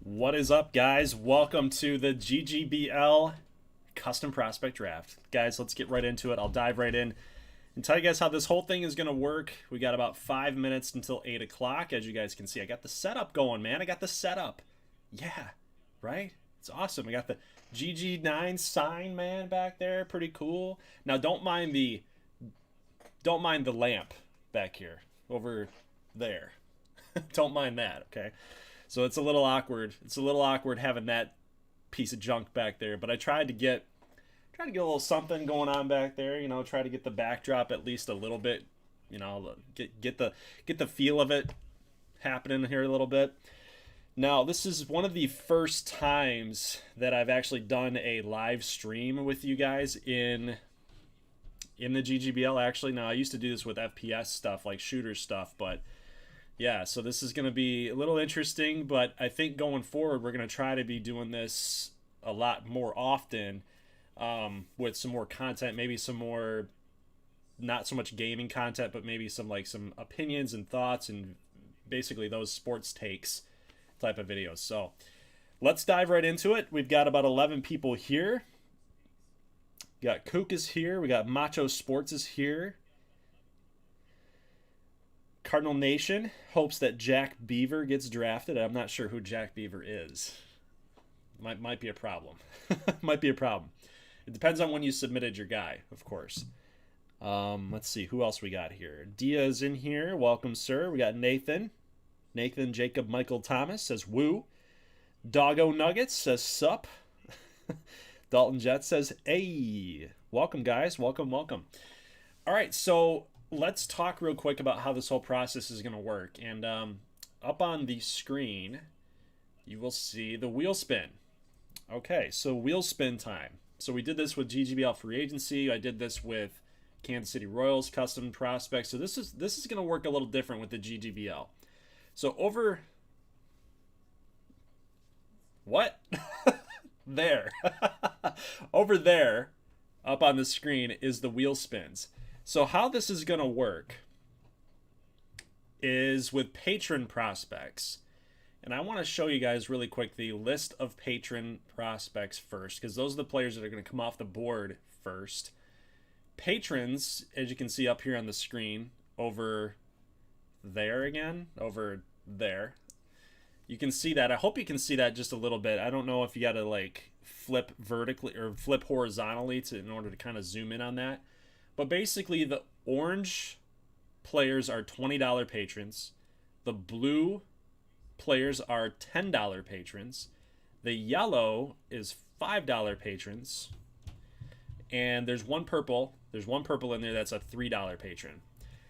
What is up, guys? Welcome to the GGBL Custom Prospect Draft. Guys, let's get right into it. I'll dive right in and tell you guys how this whole thing is going to work. We got about 5 minutes until 8 o'clock. As you guys can see, I got the setup going, man. I got the setup. Yeah, right? It's awesome. I got the GG9 sign, man, back there. Pretty cool. Now, don't mind the lamp back here over there. Don't mind that, okay? So it's a little awkward. It's a little awkward having that piece of junk back there. But I tried to get a little something going on back there. You know, try to get the backdrop at least a little bit. You know, get the feel of it happening here a little bit. Now, this is one of the first times that I've actually done a live stream with you guys in the GGBL. Actually, now I used to do this with FPS stuff, like shooter stuff, but yeah, so this is going to be a little interesting, but I think going forward, we're going to try to be doing this a lot more often with some more content, maybe some more, not so much gaming content, but maybe some opinions and thoughts and basically those sports takes type of videos. So let's dive right into it. We've got about 11 people here. We got Kook is here. We got Macho Sports is here. Cardinal Nation hopes that Jack Beaver gets drafted. I'm not sure who Jack Beaver is. Might be a problem. Might be a problem. It depends on when you submitted your guy, of course. Let's see who else we got here. Dia's in here. Welcome, sir. We got Nathan. Nathan Jacob Michael Thomas says woo. Doggo Nuggets says sup. Dalton Jet says hey. Welcome, guys. Welcome, welcome. All right, so let's talk real quick about how this whole process is going to work. And up on the screen, you will see the wheel spin. Okay, so wheel spin time. So we did this with GGBL Free Agency. I did this with Kansas City Royals Custom Prospects. So this is going to work a little different with the GGBL. So over what? There. Over there, up on the screen, is the wheel spins. So how this is going to work is with patron prospects. And I want to show you guys really quick the list of patron prospects first, because those are the players that are going to come off the board first. Patrons, as you can see up here on the screen, over there again, over there. You can see that. I hope you can see that just a little bit. I don't know if you got to like flip vertically or flip horizontally in order to kind of zoom in on that. But basically, the orange players are $20 patrons. The blue players are $10 patrons. The yellow is $5 patrons. And there's one purple. There's one purple in there that's a $3 patron.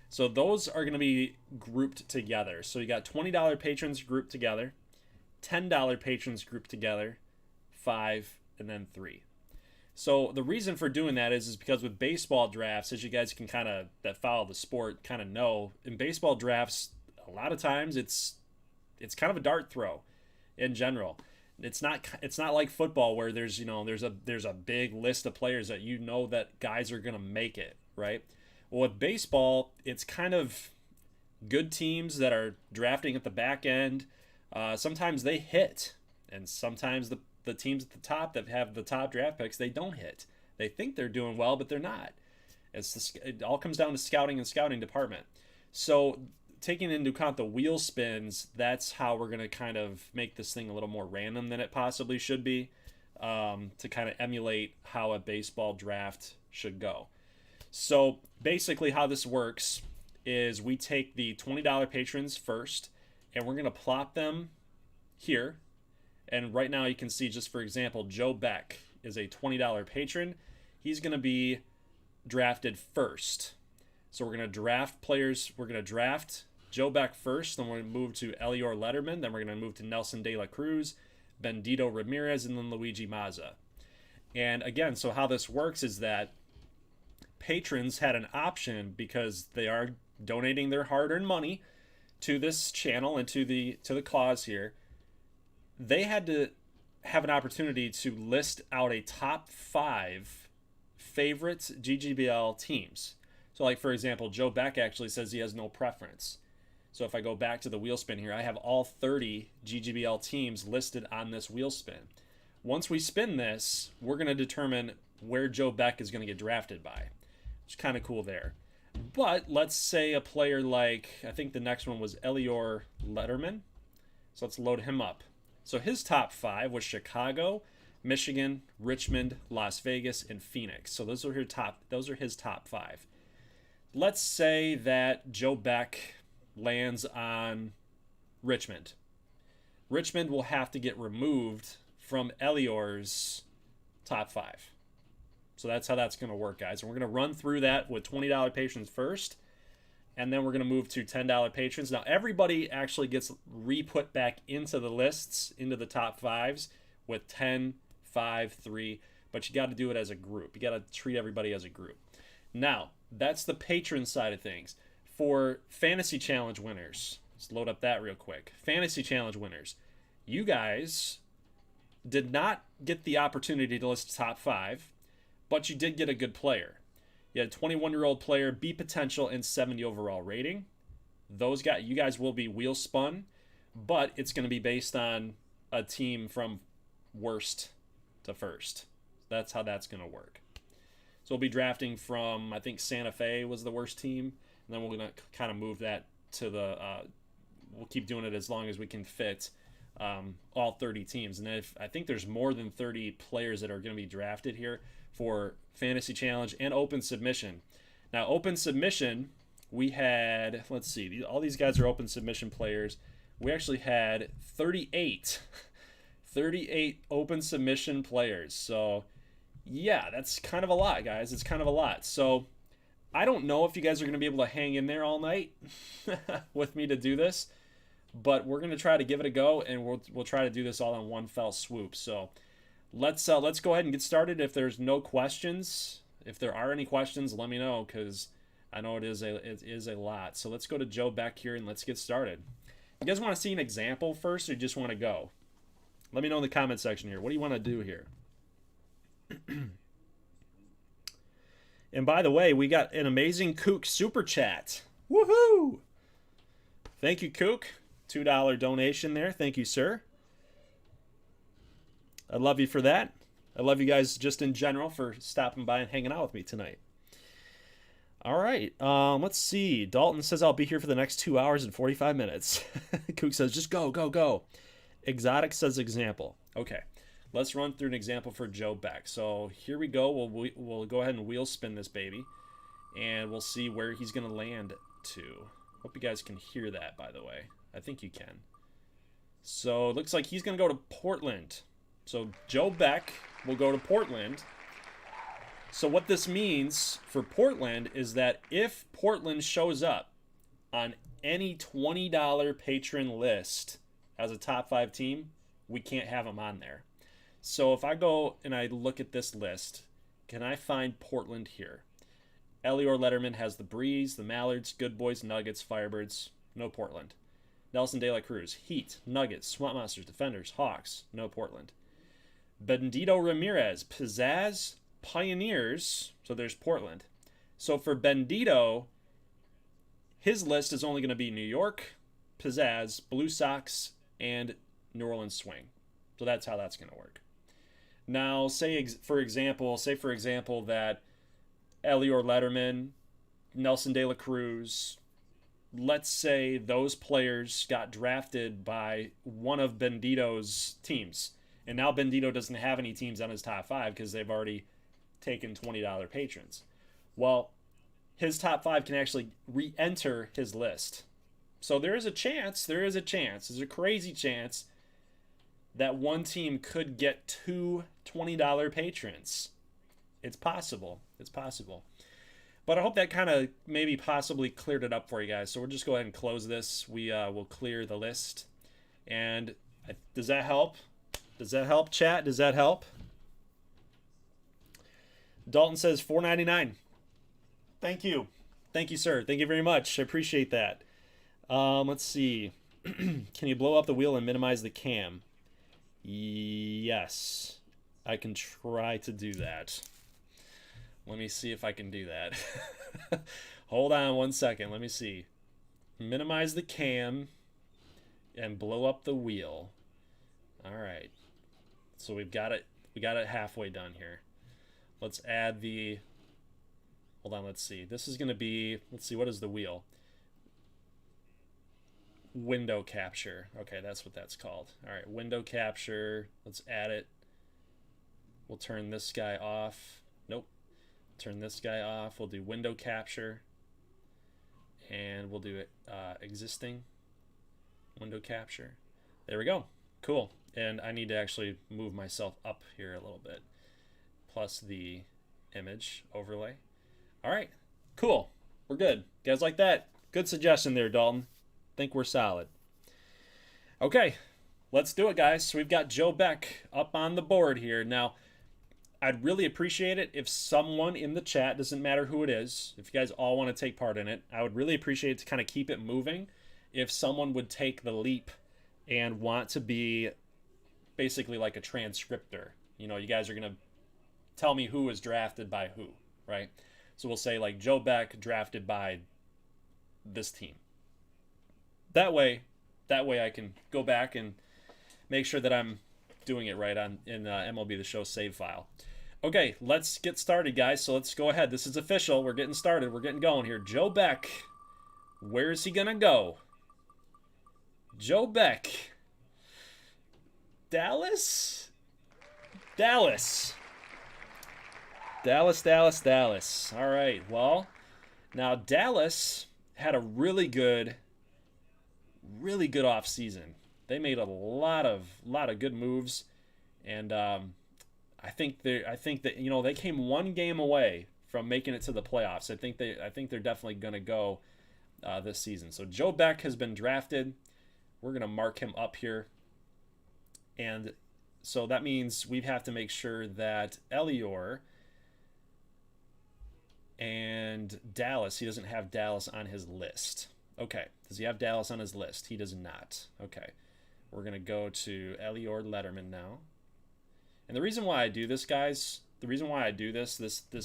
So those are going to be grouped together. So you got $20 patrons grouped together, $10 patrons grouped together, 5, and then 3. So the reason for doing that is because with baseball drafts, as you guys can kind of, that follow the sport, kind of know, in baseball drafts, a lot of times it's kind of a dart throw in general. It's not like football where there's a big list of players that you know that guys are going to make it, right? Well, with baseball, it's kind of good teams that are drafting at the back end. Sometimes they hit, and sometimes the teams at the top that have the top draft picks, they don't hit. They think they're doing well, but they're not. It all comes down to scouting and scouting department. So taking into account the wheel spins, that's how we're going to kind of make this thing a little more random than it possibly should be, to kind of emulate how a baseball draft should go. So basically how this works is we take the $20 patrons first, and we're going to plop them here. And right now you can see, just for example, Joe Beck is a $20 patron. He's going to be drafted first. So we're going to draft players. We're going to draft Joe Beck first. Then we're going to move to Elior Letterman. Then we're going to move to Nelson De La Cruz, Bendito Ramirez, and then Luigi Mazza. And again, so how this works is that patrons had an option, because they are donating their hard-earned money to this channel and to the cause here, they had to have an opportunity to list out a top 5 favorite GGBL teams. So like, for example, Joe Beck actually says he has no preference. So if I go back to the wheel spin here, I have all 30 GGBL teams listed on this wheel spin. Once we spin this, we're going to determine where Joe Beck is going to get drafted by. It's kind of cool there. But let's say a player like, I think the next one was Elior Letterman. So let's load him up. So his top 5 was Chicago, Michigan, Richmond, Las Vegas, and Phoenix. So those are his top 5. Let's say that Joe Beck lands on Richmond. Richmond will have to get removed from Elior's top 5. So that's how that's going to work, guys. And we're going to run through that with $20 patrons first, and then we're going to move to $10 patrons. Now, everybody actually gets re-put back into the lists, into the top 5s with 10, 5, 3, but you got to do it as a group. You got to treat everybody as a group. Now, that's the patron side of things. For Fantasy Challenge winners, let's load up that real quick. Fantasy Challenge winners, you guys did not get the opportunity to list top 5, but you did get a good player. You had a 21-year-old player, B potential, and 70 overall rating. You guys will be wheel spun, but it's going to be based on a team from worst to first. That's how that's going to work. So we'll be drafting from, I think Santa Fe was the worst team, and then we're going to kind of move that to the, we'll keep doing it as long as we can fit all 30 teams. And I think there's more than 30 players that are going to be drafted here for Fantasy Challenge and Open Submission. Now, Open Submission, we had, let's see, all these guys are Open Submission players. We actually had 38 Open Submission players. So, yeah, that's kind of a lot, guys. It's kind of a lot. So, I don't know if you guys are going to be able to hang in there all night with me to do this, but we're going to try to give it a go, and we'll try to do this all in one fell swoop. So, let's go ahead and get started. If there's no questions, if there are any questions, let me know, because I know it is a lot. So let's go to Joe Beck here and let's get started. You guys want to see an example first, or you just want to go? Let me know in the comment section here. What do you want to do here? And by the way, we got an amazing Kook super chat. Woohoo! Thank you, Kook. $2 donation there. Thank you, sir. I love you for that. I love you guys just in general for stopping by and hanging out with me tonight. All right. Let's see. Dalton says I'll be here for the next 2 hours and 45 minutes. Kook says just go, go, go. Exotic says example. Okay. Let's run through an example for Joe Beck. So here we go. We'll go ahead and wheel spin this baby, and we'll see where he's going to land to. Hope you guys can hear that, by the way. I think you can. So it looks like he's going to go to Portland. So Joe Beck will go to Portland. So what this means for Portland is that if Portland shows up on any $20 patron list as a top 5 team, we can't have them on there. So if I go and I look at this list, can I find Portland here? Elior Letterman has the Breeze, the Mallards, Good Boys, Nuggets, Firebirds. No Portland. Nelson De La Cruz, Heat, Nuggets, Swamp Monsters, Defenders, Hawks. No Portland. Bendito Ramirez, Pizzazz, Pioneers. So there's Portland. So for Bendito, his list is only going to be New York, Pizzazz, Blue Sox, and New Orleans Swing. So that's how that's going to work. Now, say for example that Elior Letterman, Nelson De La Cruz, let's say those players got drafted by one of Bendito's teams. And now Bendito doesn't have any teams on his top 5 because they've already taken $20 patrons. Well, his top 5 can actually re-enter his list. So there's a crazy chance that one team could get 2 $20 patrons. It's possible. But I hope that kind of maybe possibly cleared it up for you guys. So we'll just go ahead and close this. We will clear the list. And does that help? Does that help, chat? Does that help? Dalton says $4.99. Thank you. Thank you, sir. Thank you very much. I appreciate that. Let's see. Can you blow up the wheel and minimize the cam? Yes. I can try to do that. Let me see if I can do that. Hold on 1 second. Let me see. Minimize the cam and blow up the wheel. All right. So we've got it. We got it halfway done here. Let's add the... Hold on, let's see. This is going to be... Let's see, what is the wheel? Window capture. Okay, that's what that's called. All right, window capture. Let's add it. We'll turn this guy off. Nope. Turn this guy off. We'll do window capture. And we'll do it existing window capture. There we go. Cool. And I need to actually move myself up here a little bit. Plus the image overlay. All right. Cool. We're good. You guys like that? Good suggestion there, Dalton. Think we're solid. Okay. Let's do it, guys. So we've got Joe Beck up on the board here. Now, I'd really appreciate it if someone in the chat, doesn't matter who it is, if you guys all want to take part in it, I would really appreciate it to kind of keep it moving if someone would take the leap and want to be basically like a transcriptor. You know, you guys are going to tell me who was drafted by who, right? So we'll say like Joe Beck drafted by this team. That way I can go back and make sure that I'm doing it right in MLB The Show save file. Okay, let's get started, guys. So let's go ahead. This is official. We're getting started. We're getting going here. Joe Beck. Where is he going to go? Joe Beck. Dallas? Dallas. Dallas. All right. Well, now Dallas had a really good off season. They made a lot of good moves, and I think that you know they came one game away from making it to the playoffs. I think they're definitely going to go this season. So Joe Beck has been drafted. We're going to mark him up here, and so that means we have to make sure that Elior and Dallas. He doesn't have Dallas on his list. Okay, does he have Dallas on his list? He does not. Okay. We're going to go to Elior Letterman now. And the reason why I do this, guys, the reason why I do this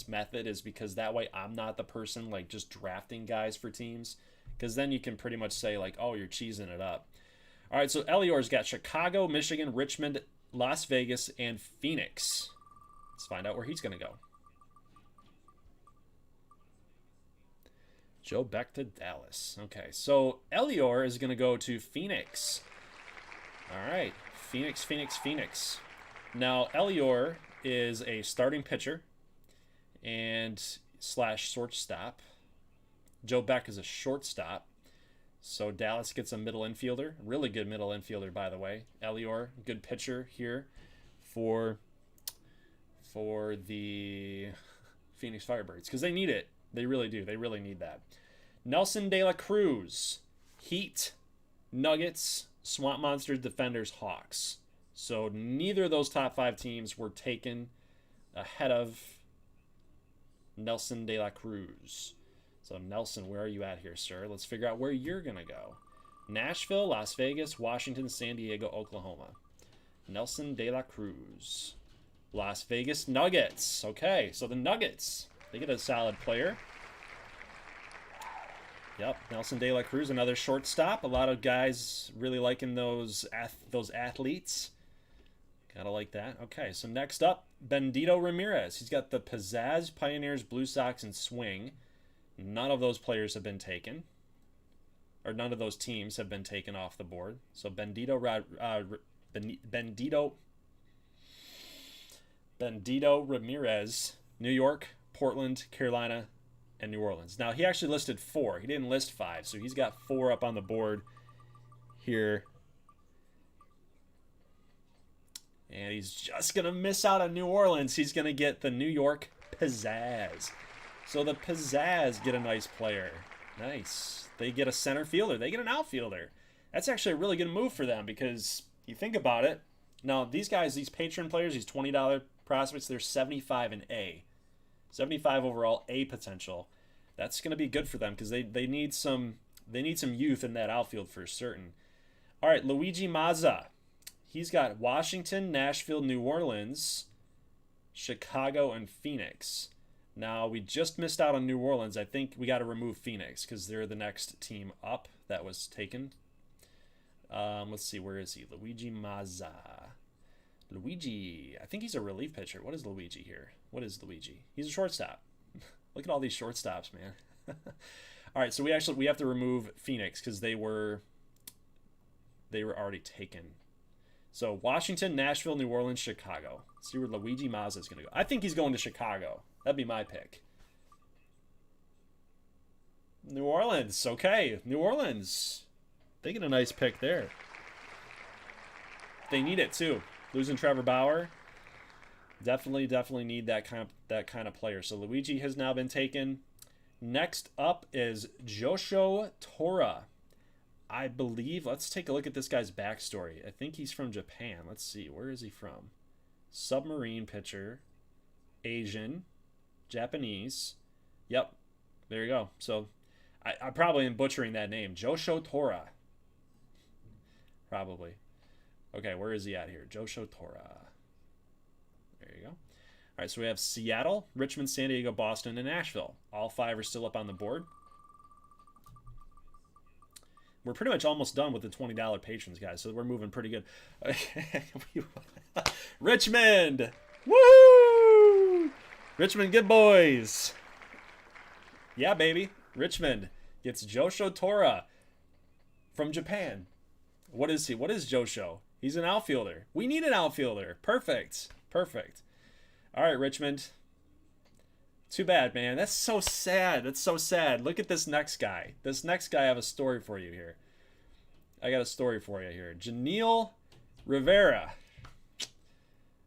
method is because that way I'm not the person like just drafting guys for teams. Because then you can pretty much say like, oh, you're cheesing it up. All right, so Elior's got Chicago, Michigan, Richmond, Las Vegas, and Phoenix. Let's find out where he's going to go. Joe Beck to Dallas. Okay, so Elior is going to go to Phoenix. All right, Phoenix. Now, Elior is a starting pitcher and / shortstop. Joe Beck is a shortstop. So Dallas gets a middle infielder, really good middle infielder, by the way. Elior, good pitcher here for the Phoenix Firebirds because they need it. They really do. They really need that. Nelson De La Cruz, Heat, Nuggets, Swamp Monsters, Defenders, Hawks. So neither of those top 5 teams were taken ahead of Nelson De La Cruz. So Nelson, where are you at here, sir? Let's figure out where you're going to go. Nashville, Las Vegas, Washington, San Diego, Oklahoma. Nelson De La Cruz. Las Vegas Nuggets. Okay, so the Nuggets, they get a solid player. Yep, Nelson De La Cruz, another shortstop. A lot of guys really liking those athletes. Gotta like that. Okay, so next up, Bendito Ramirez. He's got the Pizzazz, Pioneers, Blue Sox, and Swing. None of those players have been taken. Or none of those teams have been taken off the board. So Bendito Ramirez, New York, Portland, Carolina, and New Orleans. Now, he actually listed 4. He didn't list 5, so he's got 4 up on the board here. And he's just going to miss out on New Orleans. He's going to get the New York Pizzazz. So the Pizzazz get a nice player. Nice. They get a center fielder. They get an outfielder. That's actually a really good move for them because you think about it. Now, these guys, these patron players, these $20 prospects, they're 75 in A. 75 overall A potential. That's going to be good for them because they need some They need some youth in that outfield for certain. All right, Luigi Mazza. He's got Washington, Nashville, New Orleans, Chicago, and Phoenix. Now, we just missed out on New Orleans. I think we got to remove Phoenix because they're the next team up that was taken. Let's see, where is he? Luigi Mazza. Luigi, I think he's a relief pitcher. What is Luigi here? What is Luigi? He's a shortstop. Look at all these shortstops, man. All right, so we have to remove Phoenix because they were already taken. So Washington, Nashville, New Orleans, Chicago. Let's see where Luigi Mazza is going to go. I think he's going to Chicago. That'd be my pick. New Orleans. Okay, New Orleans. They get a nice pick there. They need it too. Losing Trevor Bauer. Definitely need that kind of player. So Luigi has now been taken. Next up is Josho Tora. I believe, let's take a look at this guy's backstory. I think he's from Japan. Let's see, where is he from? Submarine pitcher, Asian, Japanese. Yep, there you go. So I probably am butchering that name. Josho Tora. Probably. Okay, where is he at here? Josho Tora. There you go. All right, so we have Seattle, Richmond, San Diego, Boston, and Nashville. All 5 are still up on the board. We're pretty much almost done with the $20 patrons, guys, so we're moving pretty good. Richmond! Woo! Richmond, good boys. Yeah, baby. Richmond gets Josho Tora from Japan. What is he? What is Josho? He's an outfielder. We need an outfielder. Perfect. Perfect. All right, Richmond. Too bad, man. That's so sad. That's so sad. Look at this next guy. This next guy, I have a story for you here. I got a story for you here. Janiel Rivera.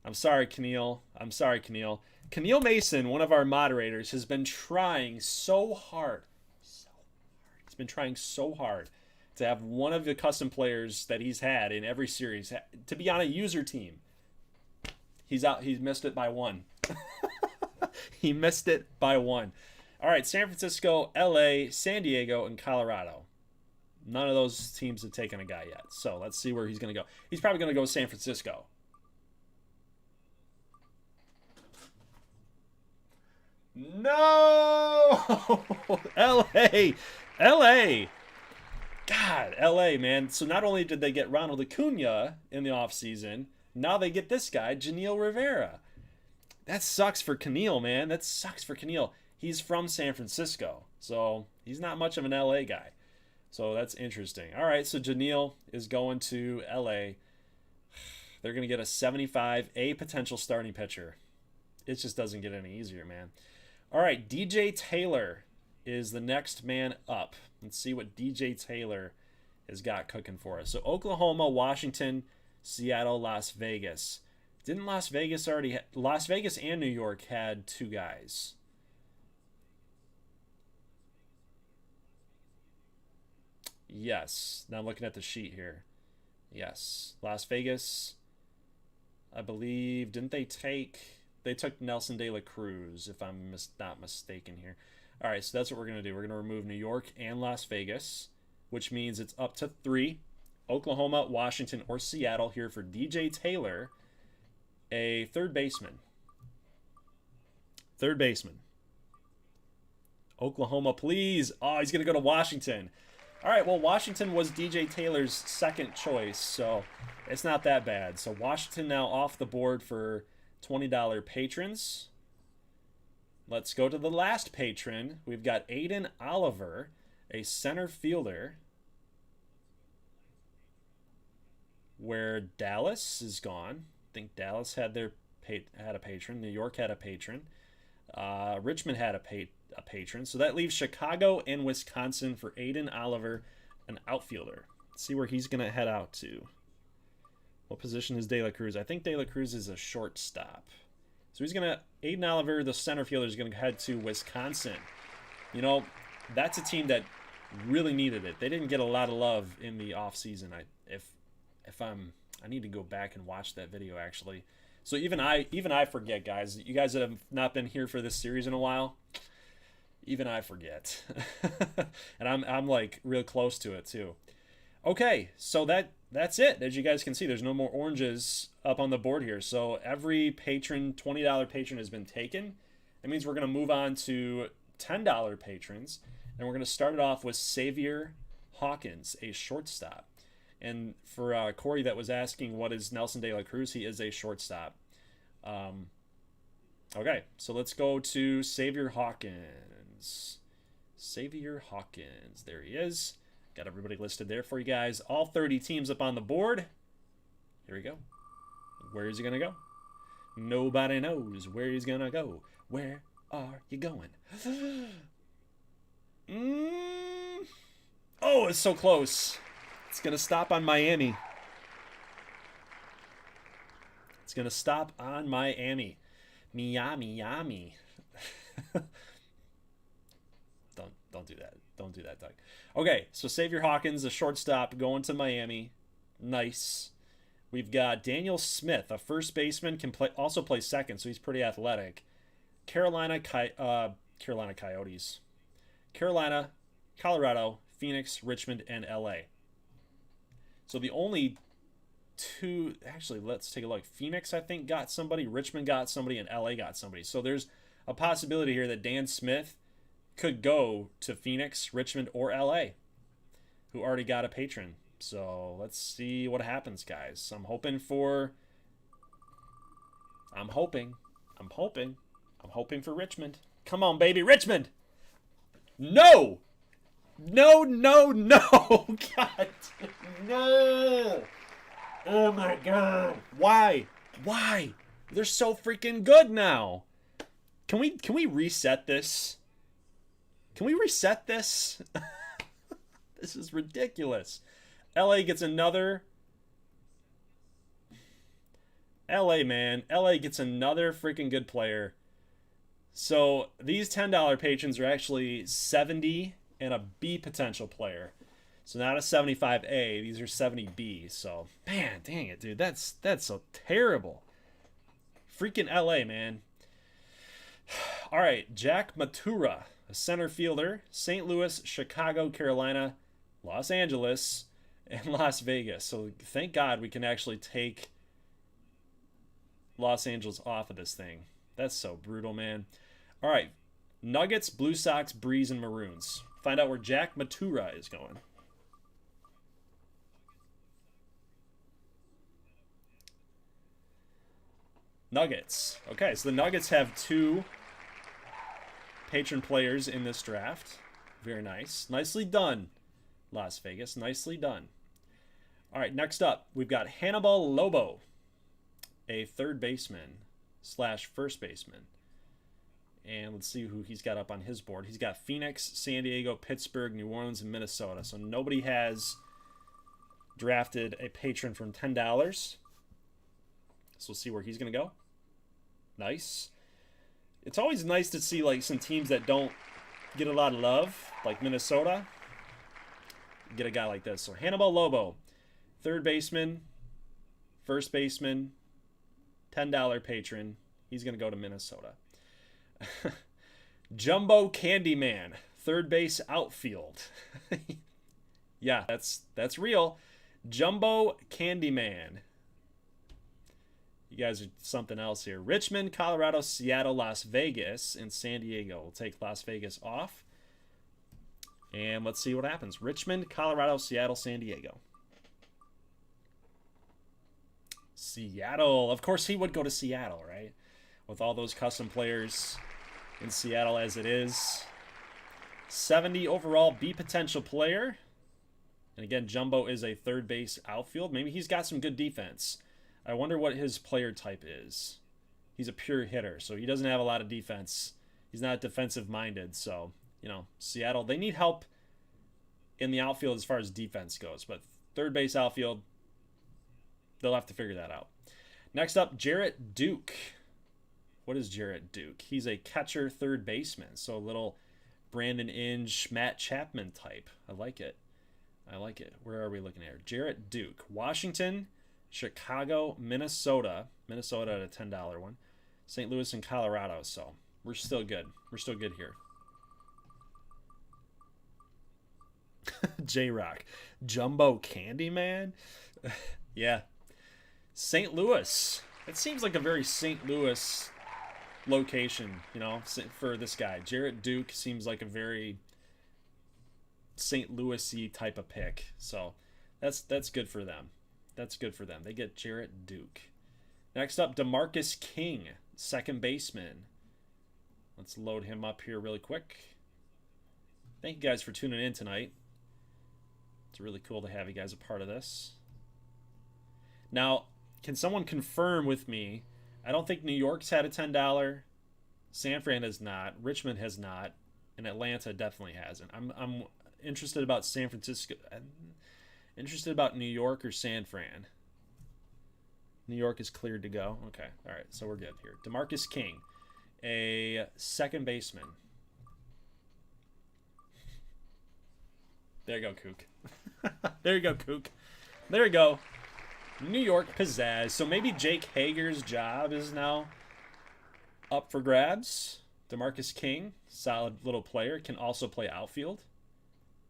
I'm sorry, Keneal. I'm sorry, Keneal. Keneal Mason, one of our moderators, has been trying so hard. He's been trying so hard to have one of the custom players that he's had in every series to be on a user team. He's out. He's missed it by 1. He missed it by 1. All right, San Francisco, LA, San Diego, and Colorado. None of those teams have taken a guy yet. So let's see where he's going to go. He's probably going to go San Francisco. No! LA! LA! God, LA, man. So not only did they get Ronald Acuna in the offseason, now they get this guy, Janiel Rivera. That sucks for Keneal, man. That sucks for Keneal. He's from San Francisco, so he's not much of an LA guy. So that's interesting. All right, so Janiel is going to LA. They're going to get a 75, a potential starting pitcher. It just doesn't get any easier, man. All right, DJ Taylor is the next man up. Let's see what DJ Taylor has got cooking for us. So Oklahoma, Washington, Seattle, Las Vegas. Didn't Las Vegas already... Las Vegas and New York had 2 guys. Yes. Now I'm looking at the sheet here. Yes. Las Vegas, I believe... Didn't they take... They took Nelson De La Cruz, if I'm not mistaken here. All right, so that's what we're going to do. We're going to remove New York and Las Vegas, which means it's up to 3. Oklahoma, Washington, or Seattle here for DJ Taylor, a third baseman. Third baseman. Oklahoma, please. Oh, he's going to go to Washington. All right, well, Washington was DJ Taylor's second choice, so it's not that bad. So Washington now off the board for $20 patrons. Let's go to the last patron. We've got Aiden Oliver, a center fielder, where Dallas is gone. I think Dallas had a patron. New York had a patron. Richmond had a patron. So that leaves Chicago and Wisconsin for Aiden Oliver, an outfielder. Let's see where he's going to head out to. What position is De La Cruz? I think De La Cruz is a shortstop. So he's going to... Aiden Oliver, the center fielder, is going to head to Wisconsin. You know, that's a team that really needed it. They didn't get a lot of love in the offseason. I need to go back and watch that video, actually. So even I forget, guys. You guys that have not been here for this series in a while, Even I forget. And I'm like real close to it too. Okay, so that's it. As you guys can see, there's no more oranges up on the board here. So every patron, $20 patron has been taken. That means we're going to move on to $10 patrons. And we're going to start it off with Xavier Hawkins, a shortstop. And for Corey that was asking what is Nelson De La Cruz, he is a shortstop. Okay, so let's go to Xavier Hawkins. Xavier Hawkins, there he is. Got everybody listed there for you guys. All 30 teams up on the board. Here we go. Where is he going to go? Nobody knows where he's going to go. Where are you going? Oh, it's so close. It's going to stop on Miami. It's going to stop on Miami. Miami. Don't do that. Don't do that, Doug. Okay, so Xavier Hawkins, a shortstop, going to Miami. Nice. We've got Daniel Smith, a first baseman, also play second, so he's pretty athletic. Carolina Coyotes. Carolina, Colorado, Phoenix, Richmond, and LA. So the only two, actually, let's take a look. Phoenix, I think, got somebody. Richmond got somebody, and LA got somebody. So there's a possibility here that Dan Smith could go to Phoenix, Richmond, or LA, who already got a patron. So let's see what happens, guys. I'm hoping for Richmond. Come on, baby, Richmond. No. God, no. Oh my God. Why? They're so freaking good now. Can we reset this? Can we reset this? This is ridiculous. LA gets another. LA, man. LA gets another freaking good player. So these $10 patrons are actually 70 and a B potential player. So not a 75A. These are 70B. So, man, dang it, dude. That's so terrible. Freaking LA, man. All right, Jack Matura, a center fielder, St. Louis, Chicago, Carolina, Los Angeles, and Las Vegas. So thank God we can actually take Los Angeles off of this thing. That's so brutal, man. All right, Nuggets, Blue Sox, Breeze, and Maroons. Find out where Jack Matura is going. Nuggets. Okay, so the Nuggets have 2 patron players in this draft. Very nice. Nicely done, Las Vegas. Nicely done. All right, next up, we've got Hannibal Lobo, a third baseman / first baseman. And let's see who he's got up on his board. He's got Phoenix, San Diego, Pittsburgh, New Orleans, and Minnesota. So nobody has drafted a patron from $10. So we'll see where he's going to go. Nice. It's always nice to see like some teams that don't get a lot of love, like Minnesota. Get a guy like this. So Hannibal Lobo, third baseman, first baseman, $10 patron. He's going to go to Minnesota. Jumbo Candyman, third base outfield. Yeah, that's real. Jumbo Candyman. You guys are something else here. Richmond, Colorado, Seattle, Las Vegas, and San Diego. We'll take Las Vegas off. And let's see what happens. Richmond, Colorado, Seattle, San Diego. Seattle. Of course he would go to Seattle, right? With all those custom players in Seattle as it is. 70 overall B potential player. And again, Jumbo is a third base outfield. Maybe he's got some good defense. I wonder what his player type is. He's a pure hitter, so he doesn't have a lot of defense. He's not defensive minded, so, you know, Seattle, they need help in the outfield as far as defense goes. But third base outfield, they'll have to figure that out. Next up, Jarrett Duke. What is Jarrett Duke? He's a catcher third baseman, so a little Brandon Inge, Matt Chapman type. I like it. I like it. Where are we looking at? Jarrett Duke. Washington, Chicago, Minnesota at a $10 one, St. Louis, and Colorado. So we're still good. We're still good here. J-Rock. Jumbo Candyman? Yeah. St. Louis. It seems like a very St. Louis location, you know, for this guy. Jarrett Duke seems like a very St. Louis-y type of pick. So that's good for them. That's good for them. They get Jarrett Duke. Next up, DeMarcus King, second baseman. Let's load him up here really quick. Thank you guys for tuning in tonight. It's really cool to have you guys a part of this. Now, can someone confirm with me? I don't think New York's had a $10. San Fran has not. Richmond has not. And Atlanta definitely hasn't. I'm interested about San Francisco. I'm interested about New York or San Fran. New York is cleared to go. Okay. All right. So we're good here. DeMarcus King, a second baseman. There you go, Kook. There you go, Kook. There you go. New York pizzazz. So maybe Jake Hager's job is now up for grabs. DeMarcus King, solid little player, can also play outfield.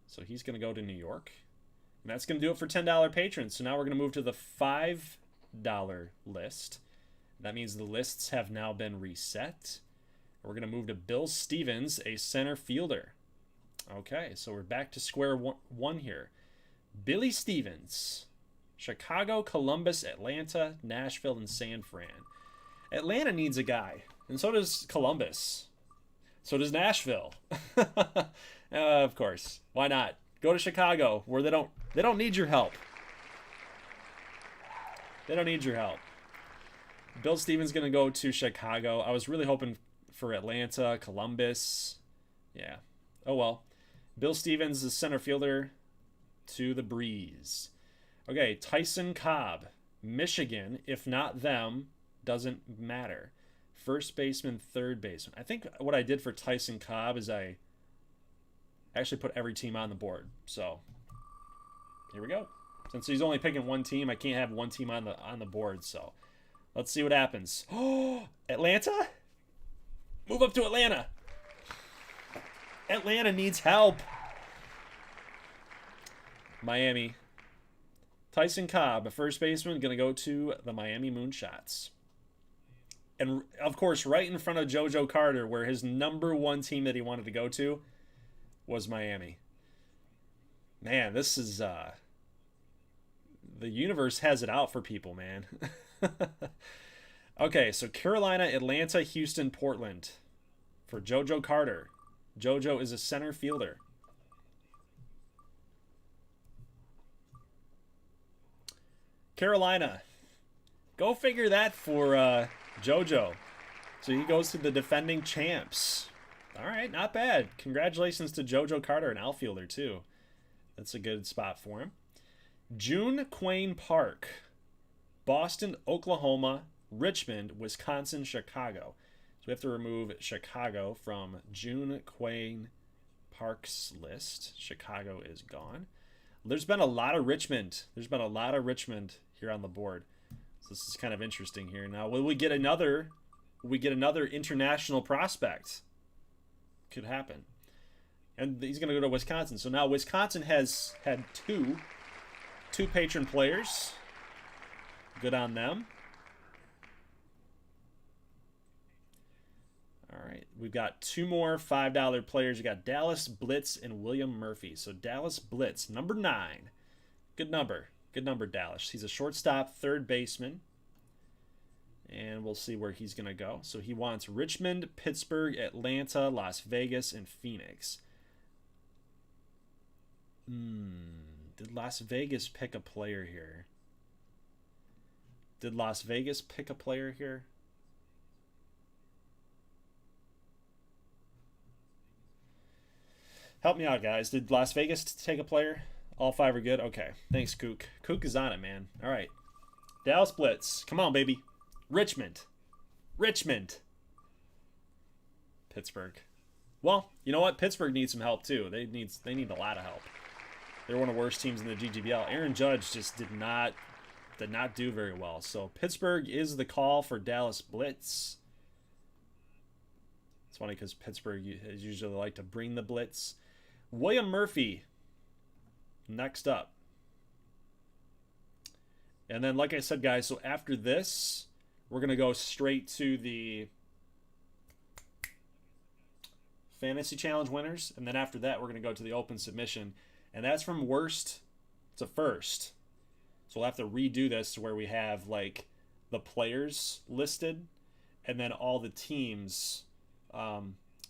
So he's going to go to New York. And that's going to do it for $10 patrons. So now we're going to move to the $5 list. That means the lists have now been reset. We're going to move to Bill Stevens, a center fielder. Okay, so we're back to square one here. Billy Stevens, Chicago, Columbus, Atlanta, Nashville, and San Fran. Atlanta needs a guy, and so does Columbus. So does Nashville. Of course, why not? Go to Chicago, where they don't need your help. They don't need your help. Bill Stevens gonna go to Chicago. I was really hoping for Atlanta, Columbus. Yeah. Oh well. Bill Stevens is center fielder to the Breeze. Okay, Tyson Cobb, Michigan. If not them, doesn't matter. First baseman, third baseman. I think what I did for Tyson Cobb is I actually put every team on the board. So here we go. Since he's only picking one team, I can't have one team on the board. So let's see what happens. Oh, Atlanta? Move up to Atlanta. Atlanta needs help. Miami. Tyson Cobb, a first baseman, going to go to the Miami Moonshots. And, of course, right in front of JoJo Carter, where his number one team that he wanted to go to was Miami. Man, this is... the universe has it out for people, man. Okay, so Carolina, Atlanta, Houston, Portland. For JoJo Carter. JoJo is a center fielder. Carolina. Go figure that for JoJo. So he goes to the defending champs. All right, not bad. Congratulations to JoJo Carter, an outfielder too. That's a good spot for him. June Quain Park. Boston, Oklahoma, Richmond, Wisconsin, Chicago. So we have to remove Chicago from June Quain Park's list. Chicago is gone. There's been a lot of Richmond. There's been a lot of Richmond here on the board. So this is kind of interesting here. Now, will we get another international prospect? Could happen. And he's going to go to Wisconsin. So now Wisconsin has had two patron players. Good on them. All right, we've got two more $5 players. We got Dallas Blitz and William Murphy. So Dallas Blitz, number 9. Good number. Good number, Dallas. He's a shortstop, third baseman. And we'll see where he's going to go. So he wants Richmond, Pittsburgh, Atlanta, Las Vegas, and Phoenix. Did Las Vegas pick a player here? Did Las Vegas pick a player here? Help me out, guys. Did Las Vegas take a player? All 5 are good? Okay. Thanks, Kook. Kook is on it, man. All right. Dallas Blitz. Come on, baby. Richmond. Richmond. Pittsburgh. Well, you know what? Pittsburgh needs some help, too. They need a lot of help. They're one of the worst teams in the GGBL. Aaron Judge just did not do very well. So Pittsburgh is the call for Dallas Blitz. It's funny because Pittsburgh is usually like to bring the blitz. William Murphy. next up. And then, like I said, guys, so after this, we're going to go straight to the Fantasy Challenge winners. And then after that, we're going to go to the open submission. And that's from worst to first. So we'll have to redo this to where we have, like, the players listed. And then all the teams,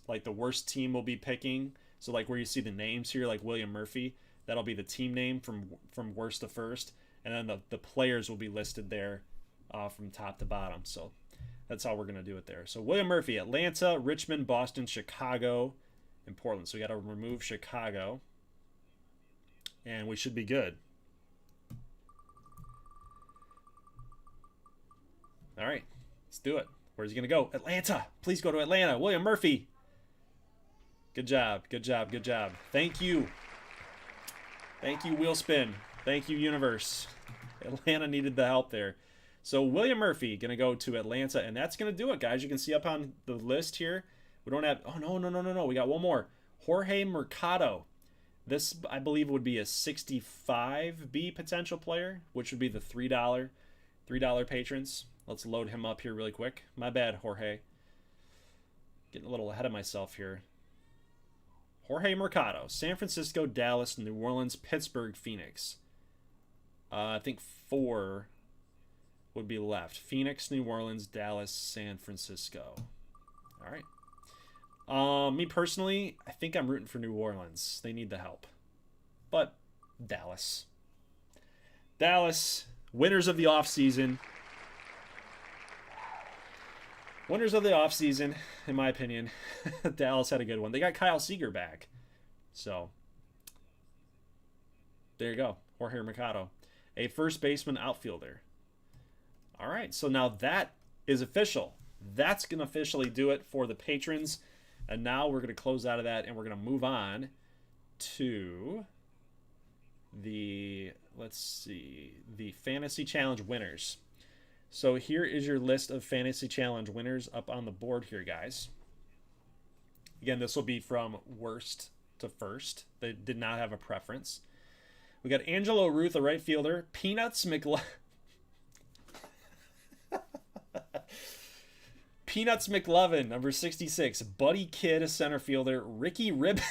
like the worst team will be picking. So, like, where you see the names here, like William Murphy, that'll be the team name from worst to first. And then the players will be listed there from top to bottom. So that's how we're going to do it there. So William Murphy, Atlanta, Richmond, Boston, Chicago, and Portland. So we got to remove Chicago. And we should be good. All right, let's do it. Where's he going to go? Atlanta. Please go to Atlanta. William Murphy. Good job. Good job. Good job. Thank you. Thank you, Wheel Spin. Thank you, Universe. Atlanta needed the help there. So William Murphy going to go to Atlanta, and that's going to do it, guys. You can see up on the list here. We don't have... Oh, no. We got one more. Jorge Mercado. This, I believe, would be a 65B potential player, which would be the $3 patrons. Let's load him up here really quick. My bad, Jorge. Getting a little ahead of myself here. Jorge Mercado. San Francisco, Dallas, New Orleans, Pittsburgh, Phoenix. I think 4 would be left. Phoenix, New Orleans, Dallas, San Francisco. All right. Me personally, I think I'm rooting for New Orleans. They need the help. But Dallas. Dallas, winners of the offseason. Winners of the offseason, in my opinion. Dallas had a good one. They got Kyle Seager back. So, there you go. Jorge Mercado. A first baseman outfielder. All right, so now that is official. That's going to officially do it for the patrons. And now we're going to close out of that, and we're going to move on to the, let's see, the Fantasy Challenge winners. So here is your list of Fantasy Challenge winners up on the board here, guys. Again, this will be from worst to first. They did not have a preference. We got Angelo Ruth, a right fielder. Peanuts McLovin, number 66. Buddy Kidd, a center fielder. Ricky Ribbon.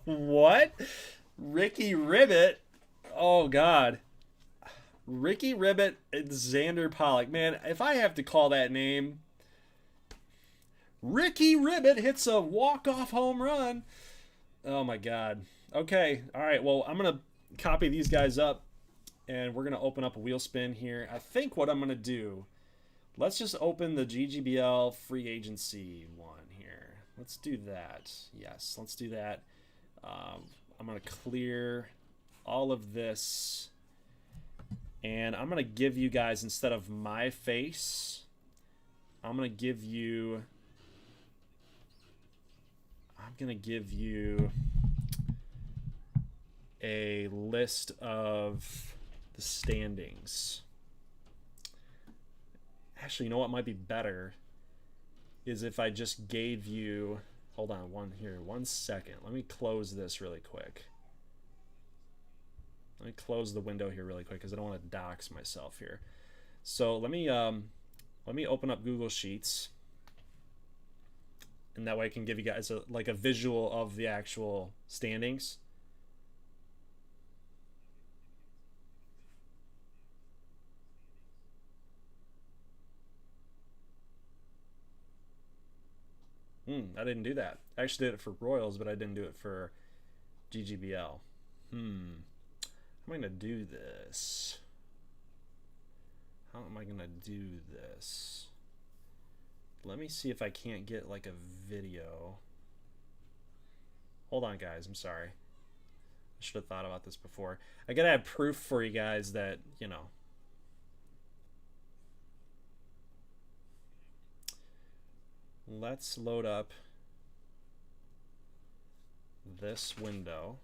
What? Ricky Ribbit? Oh, God. Ricky Ribbit and Xander Pollock. Man, if I have to call that name... Ricky Ribbit hits a walk-off home run. Oh, my God. Okay. All right. Well, I'm going to copy these guys up, and we're going to open up a wheel spin here. I think what I'm going to do... Let's just open the GGBL free agency one here. Let's do that. Yes, let's do that. I'm going to clear all of this. And I'm going to give you guys, instead of my face, I'm going to give you a list of the standings. Actually, you know what might be better is if I just gave you... Hold on, one second. Let me close this really quick. Let me close the window here really quick because I don't want to dox myself here. So let me open up Google Sheets, and that way I can give you guys a visual of the actual standings. I didn't do that. I actually did it for Royals, but I didn't do it for GGBL. How am I going to do this? How am I going to do this? Let me see if I can't get like a video. Hold on, guys. I'm sorry. I should have thought about this before. I got to have proof for you guys that, you know. Let's load up this window.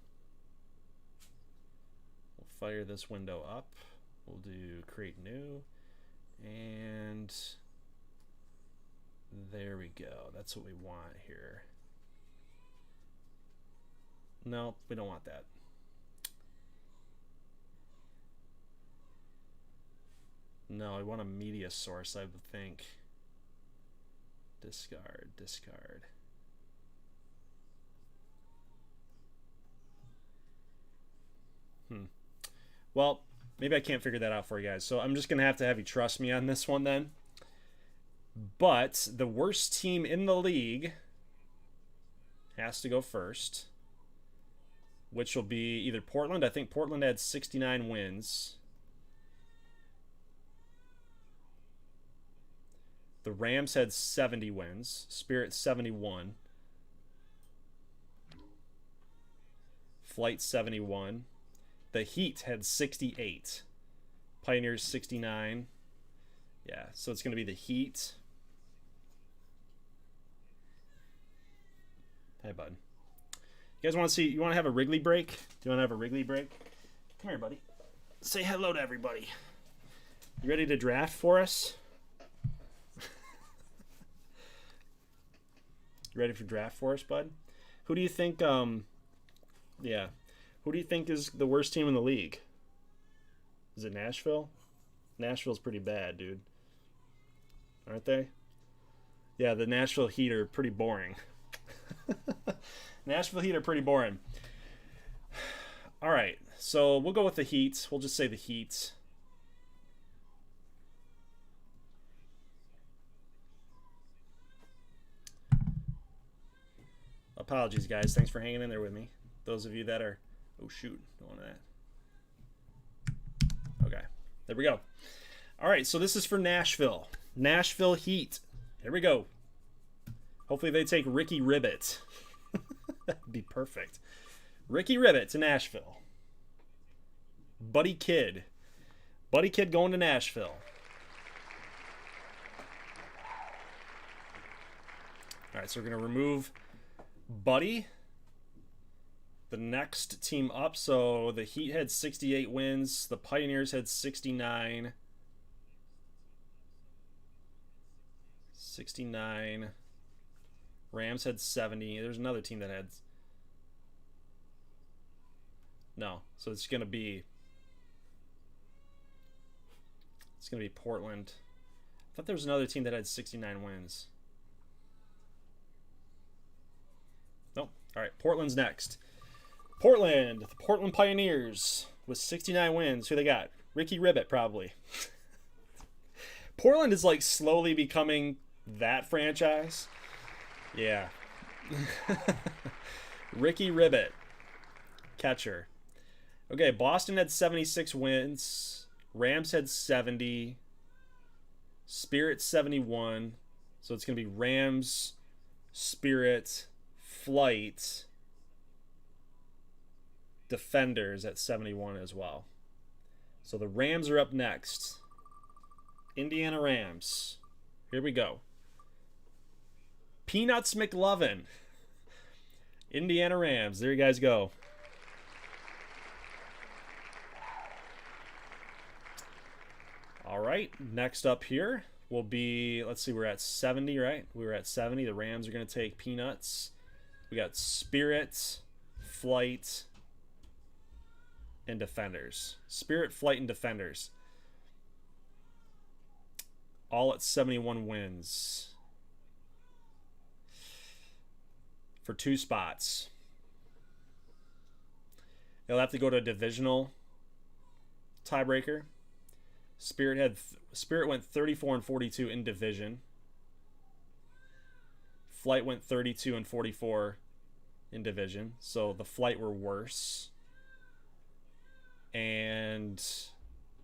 We'll fire this window up. We'll do create new, and There we go. That's what we want here. No, we don't want that. No, I want a media source, I would think. Discard, discard. Well, maybe I can't figure that out for you guys. So I'm just going to have you trust me on this one then. But the worst team in the league has to go first, which will be either Portland. I think Portland had 69 wins. The Rams had 70 wins. Spirit 71. Flight 71. The Heat had 68. Pioneers 69. Yeah, so it's going to be the Heat. Hey, bud. You guys want to see? You want to have a Wrigley break? Do you want to have a Wrigley break? Come here, buddy. Say hello to everybody. You ready to draft for us? You ready for draft for us, bud? Who do you think? Yeah. Who do you think is the worst team in the league? Is it Nashville? Nashville's pretty bad, dude. Aren't they? Yeah, the Nashville Heat are pretty boring. Nashville Heat are pretty boring. All right, so we'll go with the Heat. We'll just say the Heat. Apologies, guys. Thanks for hanging in there with me. Those of you that are... Oh, shoot. Don't want that. Okay. There we go. All right, so this is for Nashville. Nashville Heat. Here we go. Hopefully they take Ricky Ribbit. That'd be perfect. Ricky Ribbit to Nashville. Buddy Kidd. Buddy Kidd going to Nashville. All right, so we're going to remove Buddy. The next team up, so the Heat had 68 wins. The Pioneers had 69. 69. Rams had 70. There's another team that had... No, so it's going to be... It's going to be Portland. I thought there was another team that had 69 wins. Nope. All right, Portland's next. Portland, the Portland Pioneers with 69 wins. Who they got? Ricky Ribbit, probably. Portland is like slowly becoming that franchise. Yeah. Ricky Ribbit, catcher. Okay, Boston had 76 wins. Rams had 70. Spirit 71. So it's going to be Rams, Spirit, Flight, Defenders at 71 as well. So the Rams are up next. Indiana Rams. Here we go. Peanuts McLovin. Indiana Rams. There you guys go. All right. Next up here will be, let's see, we're at 70, right? We were at 70. The Rams are going to take Peanuts. We got Spirit, Flight, and Defenders. Spirit, Flight, and Defenders. All at 71 wins. For 2 spots. They'll have to go to a divisional tiebreaker. Spirit went 34-42 in division. Flight went 32-44 in division. So the Flight were worse. And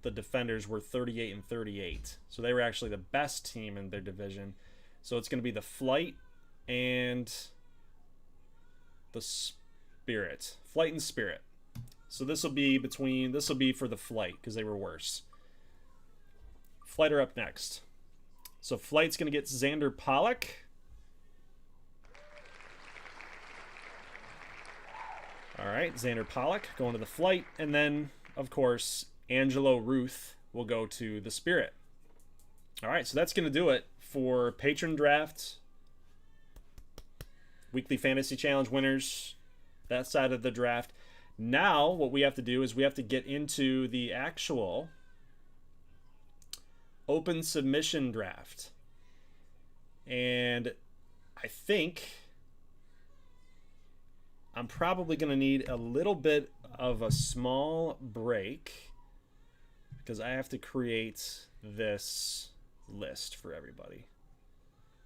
the Defenders were 38-38. So they were actually the best team in their division. So it's going to be the Flight and the Spirit. Flight and Spirit. So this will be for the Flight because they were worse. Flight are up next. So Flight's going to get Xander Pollock. All right, Xander Pollock going to the Flight. And then, of course, Angelo Ruth will go to the Spirit. All right, so that's going to do it for patron draft, weekly fantasy challenge winners, that side of the draft. Now what we have to do is we have to get into the actual open submission draft. And I think I'm probably going to need a little bit of a small break because I have to create this list for everybody.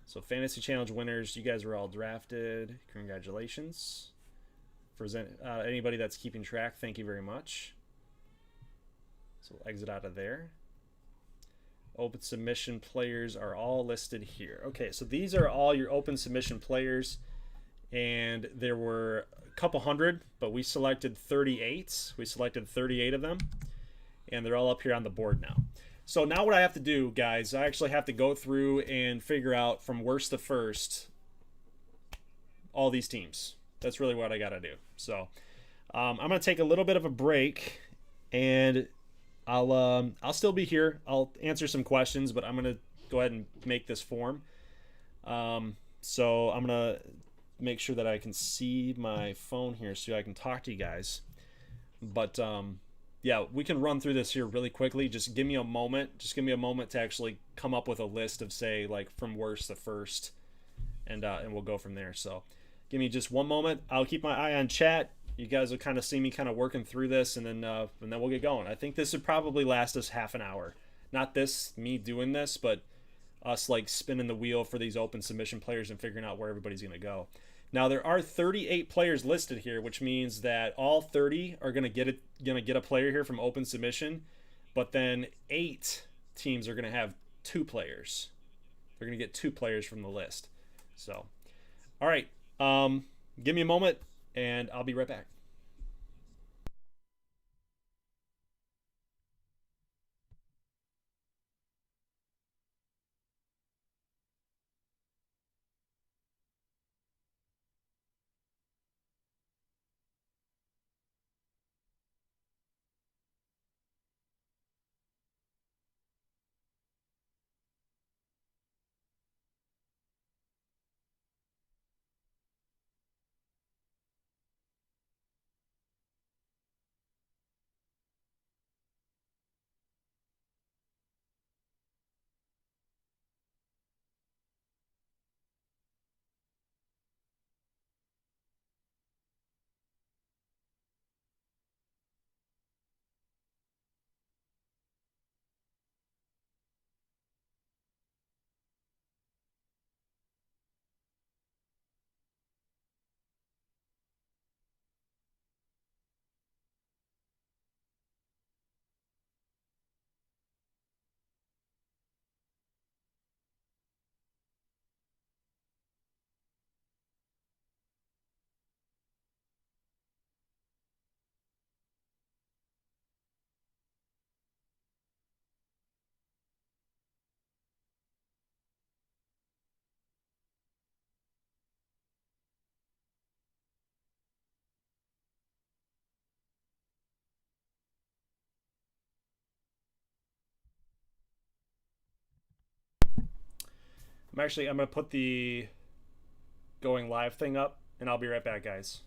So fantasy challenge winners, you guys are all drafted. Congratulations. For anybody that's keeping track, thank you very much. So we'll exit out of there. Open submission players are all listed here. Okay, so these are all your open submission players, and there were a couple hundred, but we selected 38. We selected 38 of them, and they're all up here on the board now. So now what I have to do, guys, I actually have to go through and figure out from worst to first all these teams. That's really what I got to do. So I'm going to take a little bit of a break, and I'll still be here. I'll answer some questions, but I'm going to go ahead and make this form. So I'm going to make sure that I can see my phone here so I can talk to you guys. But yeah, we can run through this here really quickly. Just give me a moment. Just give me a moment to actually come up with a list of, say, like from worst to first, and we'll go from there. So give me just one moment. I'll keep my eye on chat. You guys will kind of see me kind of working through this, and then we'll get going. I think this would probably last us half an hour. Not me doing this, but us like spinning the wheel for these open submission players and figuring out where everybody's going to go. Now there are 38 players listed here, which means that all 30 are going to get a player here from open submission, but then 8 teams are going to have 2 players. They're going to get 2 players from the list. So, all right, give me a moment, and I'll be right back. I'm going to put the going live thing up, and I'll be right back, guys.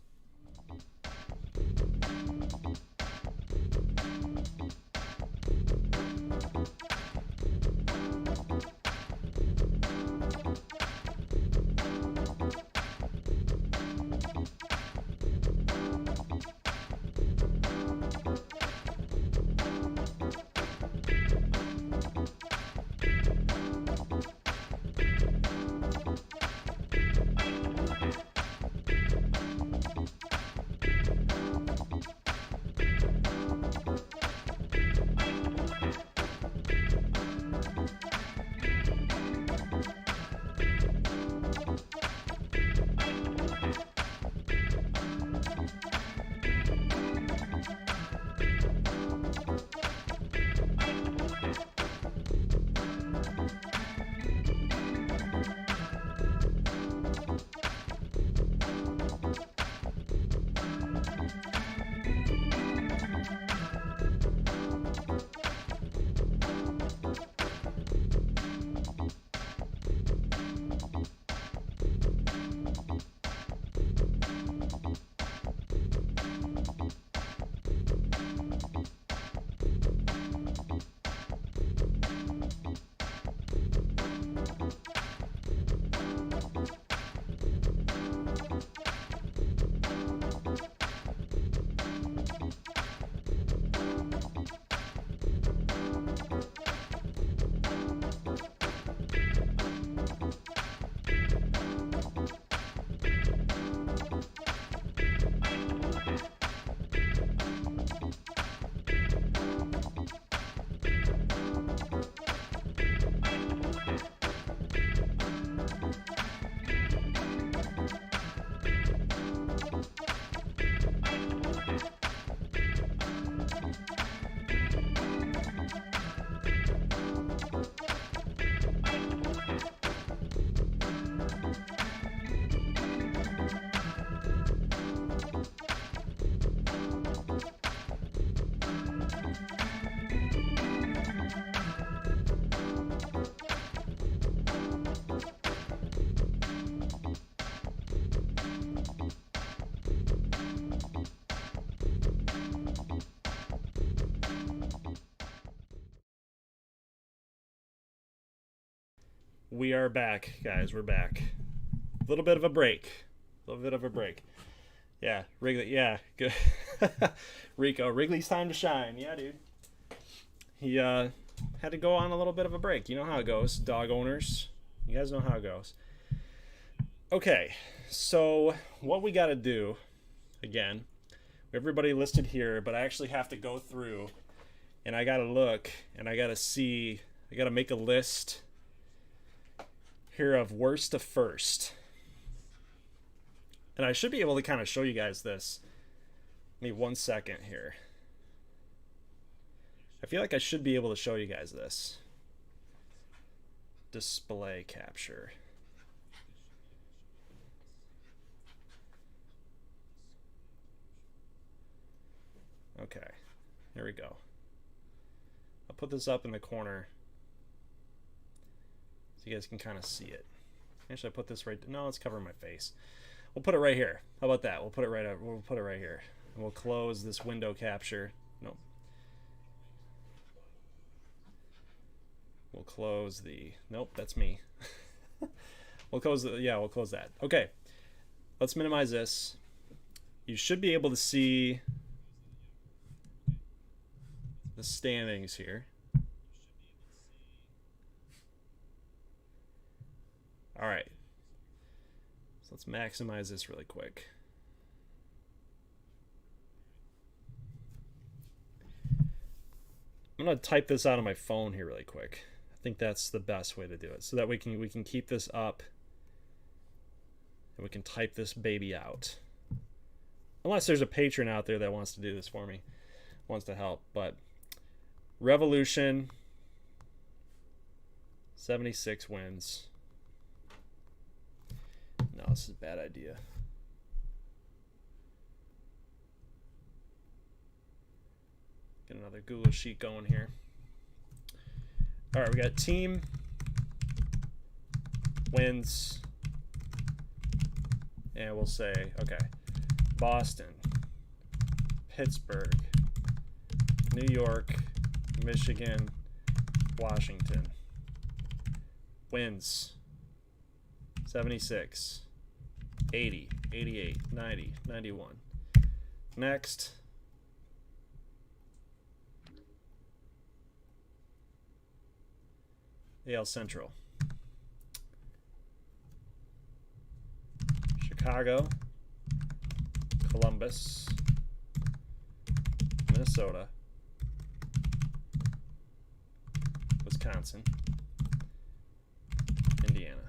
We are back, guys. We're back. A little bit of a break. A little bit of a break. Yeah, Wrigley. Yeah, good. Rico, Wrigley's time to shine. Yeah, dude. He had to go on a little bit of a break. You know how it goes, dog owners. You guys know how it goes. Okay, so what we got to do, again, everybody listed here, but I actually have to go through, and I got to look, and I got to see, I got to make a list here of worst to first. And I should be able to kind of show you guys this. Give me 1 second here. I feel like I should be able to show you guys this. Display capture. Okay, here we go. I'll put this up in the corner so you guys can kind of see it. Actually, I put this right. No, let's cover my face. We'll put it right here. How about that? We'll put it right up. We'll put it right here. And we'll close this window capture. Nope. We'll close the. Nope, that's me. We'll close the. Yeah, we'll close that. Okay. Let's minimize this. You should be able to see the standings here. All right. So let's maximize this really quick. I'm going to type this out on my phone here really quick. I think that's the best way to do it, so that we can keep this up and we can type this baby out. Unless there's a patron out there that wants to do this for me, wants to help. But Revolution, 76 wins. No, this is a bad idea. Get another Google Sheet going here. All right, we got team wins. And we'll say, okay, Boston, Pittsburgh, New York, Michigan, Washington. Wins 76, 80, 88, 90, 91. Next. AL Central. Chicago, Columbus, Minnesota, Wisconsin, Indiana.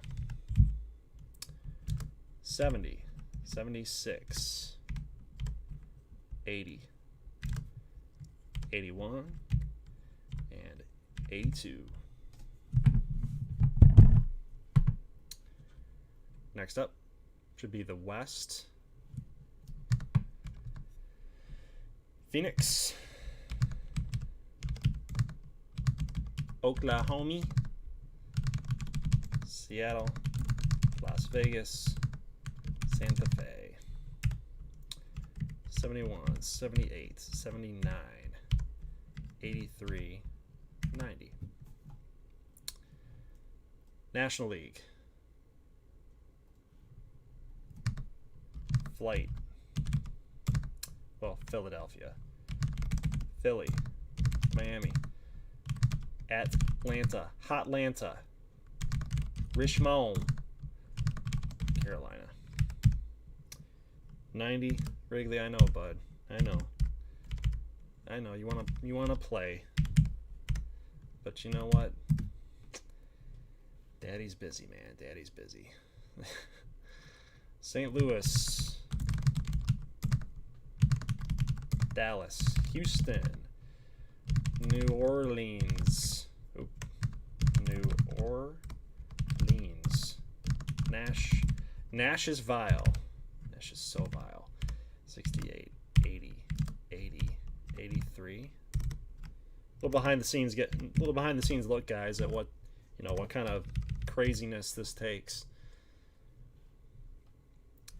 70, 76, 80, 81, and 82. Next up should be the West. Phoenix, Oklahoma, Seattle, Las Vegas, Santa Fe. 71, 78, 79, 83, 90. National League. Flight. Well, Philadelphia. Philly. Miami. Atlanta. Hotlanta. Richmond. Carolina. 90. Wrigley, I know, bud. I know. I know. You wanna play. But you know what? Daddy's busy, man. Daddy's busy. St. Louis. Dallas, Houston, New Orleans, New Orleans, Nash is vile. Nash is so vile. 68, 80, 80, 83. A little behind the scenes look, guys, at what kind of craziness this takes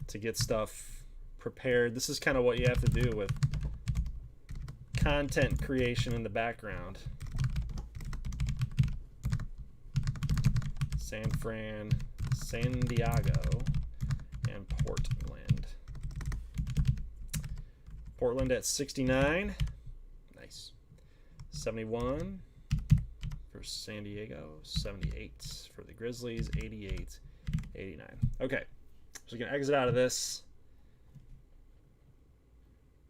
to get stuff prepared. This is kind of what you have to do with content creation in the background. San Fran, San Diego, and Portland. Portland at 69. Nice. 71 for San Diego. 78 for the Grizzlies. 88, 89. Okay. So we're going to exit out of this.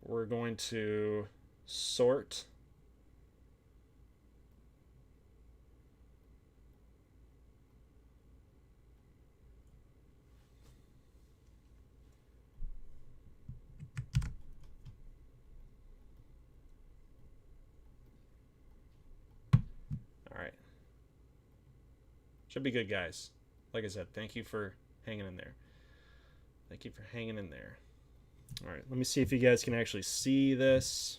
We're going to sort. All right. Should be good, guys. Like I said, thank you for hanging in there. Thank you for hanging in there. All right, let me see if you guys can actually see this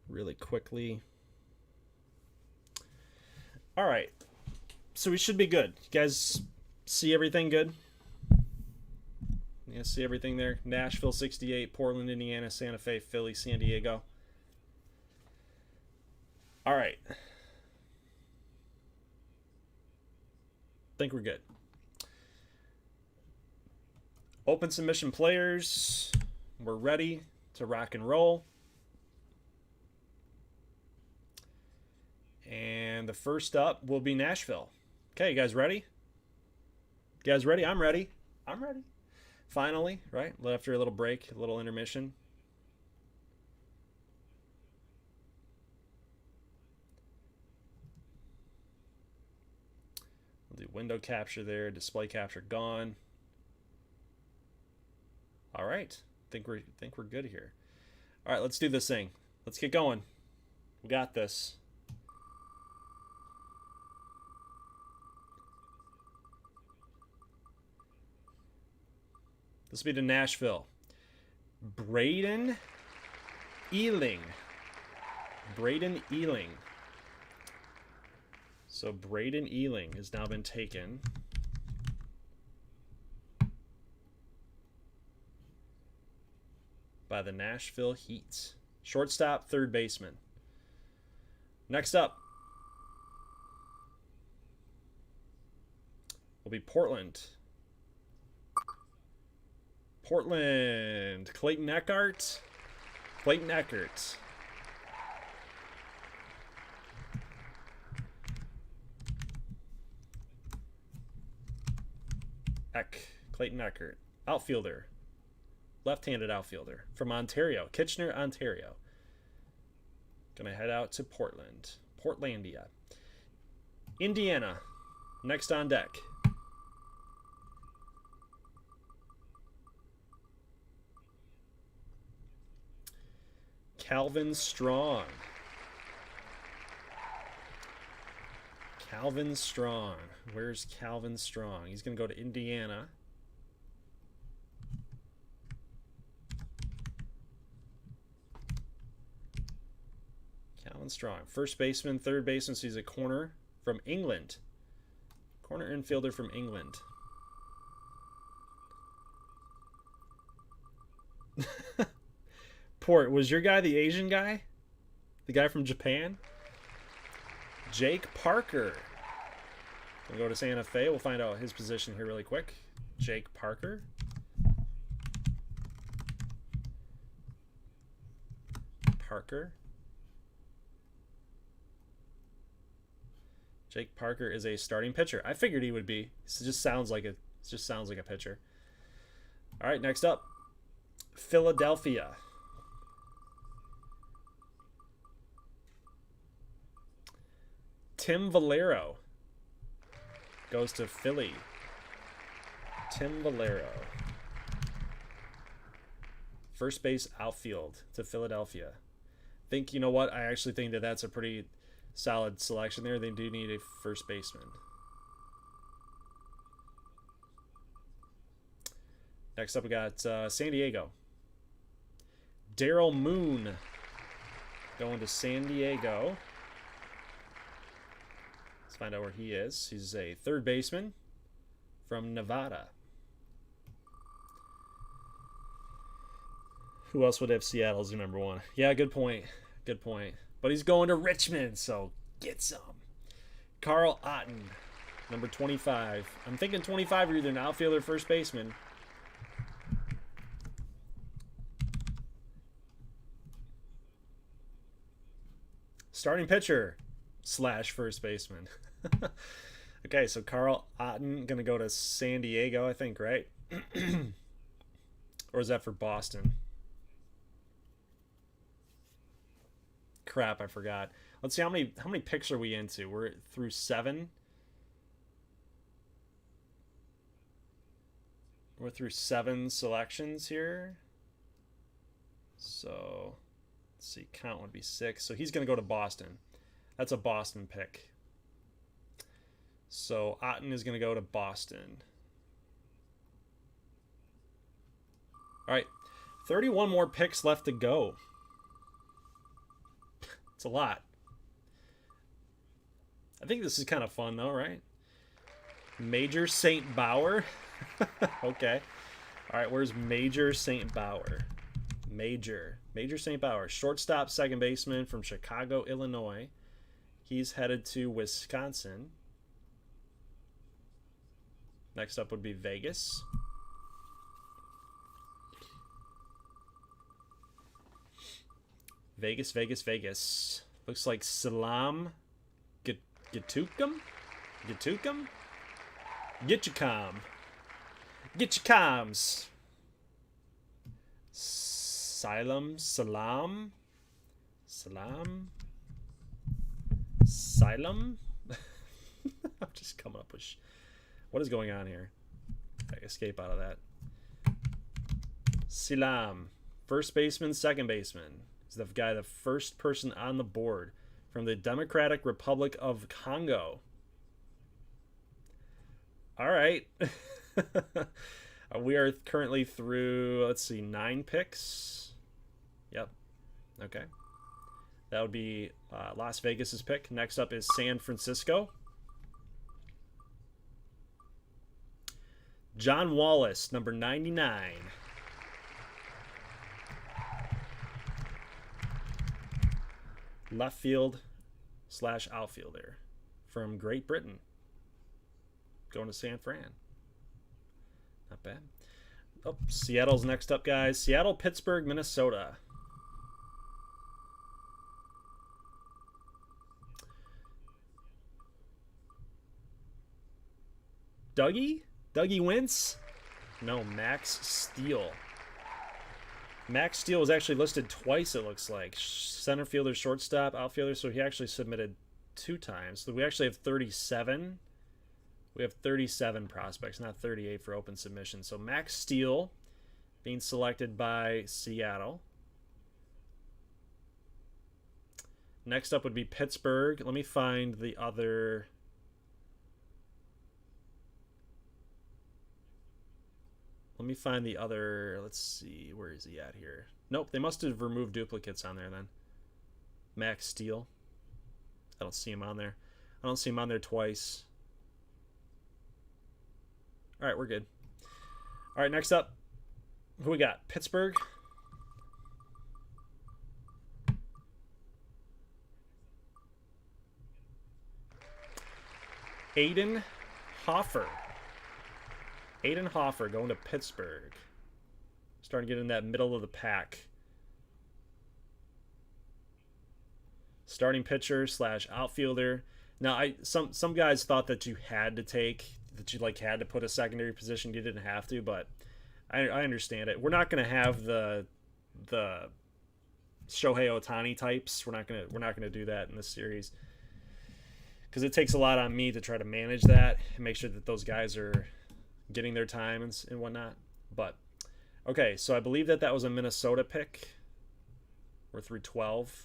really quickly. All right, so we should be good. You guys see everything good? Yeah, see everything there? Nashville 68, Portland, Indiana, Santa Fe, Philly, San Diego. All right. I think we're good. Open submission players. We're ready to rock and roll. And the first up will be Nashville. Okay, you guys ready? You guys ready? I'm ready. I'm ready. Finally, right? After a little break, a little intermission. We'll do window capture there, display capture gone. All right, think we're good here. All right, let's do this thing. Let's get going. We got this. This will be to Nashville. Braden Ealing. Braden Ealing. So Braden Ealing has now been taken. By the Nashville Heat. Shortstop, third baseman. Next up will be Portland. Portland. Clayton Eckhart. Clayton Eckhart. Clayton Eckhart. Outfielder. Left-handed outfielder from Ontario, Kitchener, Ontario. Gonna head out to Portland, Portlandia. Indiana, next on deck. Calvin Strong. Calvin Strong. Where's Calvin Strong? He's gonna go to Indiana. Strong. First baseman, third baseman, so he's a corner from England. Corner infielder from England. Port, was your guy the Asian guy? The guy from Japan? Jake Parker. Gonna go to Santa Fe. We'll find out his position here really quick. Jake Parker. Jake Parker is a starting pitcher. I figured he would be. It just sounds like a pitcher. All right, next up, Philadelphia. Tim Valero goes to Philly. Tim Valero. First base, outfield to Philadelphia. You know what? I actually think that's a pretty solid selection there. They do need a first baseman. Next up, we got San Diego. Daryl Moon going to San Diego. Let's find out where he is. He's a third baseman from Nevada. Who else would have Seattle as your number one? Yeah, good point. Good point. But he's going to Richmond, so get some. Carl Otten, number 25. I'm thinking 25, you're either an outfielder or first baseman. Starting pitcher / first baseman. Okay, so Carl Otten going to go to San Diego, I think, right? Or is that for Boston? Crap, I forgot. Let's see how many picks are we into? We're through 7. We're through 7 selections here. So let's see, count would be 6. So he's going to go to Boston. That's a Boston pick. So Otten is going to go to Boston. All right, 31 more picks left to go. It's a lot. I think this is kind of fun though, right? Major St. Bauer. Okay. All right, where's Major St. Bauer? Major St. Bauer, shortstop, second baseman from Chicago, Illinois. He's headed to Wisconsin. Next up would be Vegas. Vegas. Looks like Salam Gitukum? Get your comms. Salam. I'm just coming up with what is going on here? I escape out of that. Salam, first baseman, second baseman. Is the guy the first person on the board from the Democratic Republic of Congo. All right. We are currently through, let's see, 9 picks. Yep. Okay. That would be Las Vegas's pick. Next up is San Francisco. John Wallace, number 99. Left field / outfielder from Great Britain. Going to San Fran. Not bad. Oh, Seattle's next up, guys. Seattle, Pittsburgh, Minnesota. Dougie Wentz? No, Max Steele. Max Steele was actually listed twice, it looks like. Center fielder, shortstop, outfielder. So he actually submitted 2 times. So we actually have 37. We have 37 prospects, not 38 for open submission. So Max Steele being selected by Seattle. Next up would be Pittsburgh. Let me find the other. Let's see. Where is he at here? Nope, they must have removed duplicates on there then. Max Steele. I don't see him on there. I don't see him on there twice. All right, we're good. All right, next up, who we got? Pittsburgh. Aiden Hoffer. Aiden Hoffer going to Pittsburgh. Starting to get in that middle of the pack. Starting pitcher / outfielder. Now, some guys thought that you had to put a secondary position. You didn't have to, but I understand it. We're not going to have the Shohei Ohtani types. We're not gonna do that in this series because it takes a lot on me to try to manage that and make sure that those guys are getting their time and whatnot. But okay, so I believe that was a Minnesota pick. We're through 12.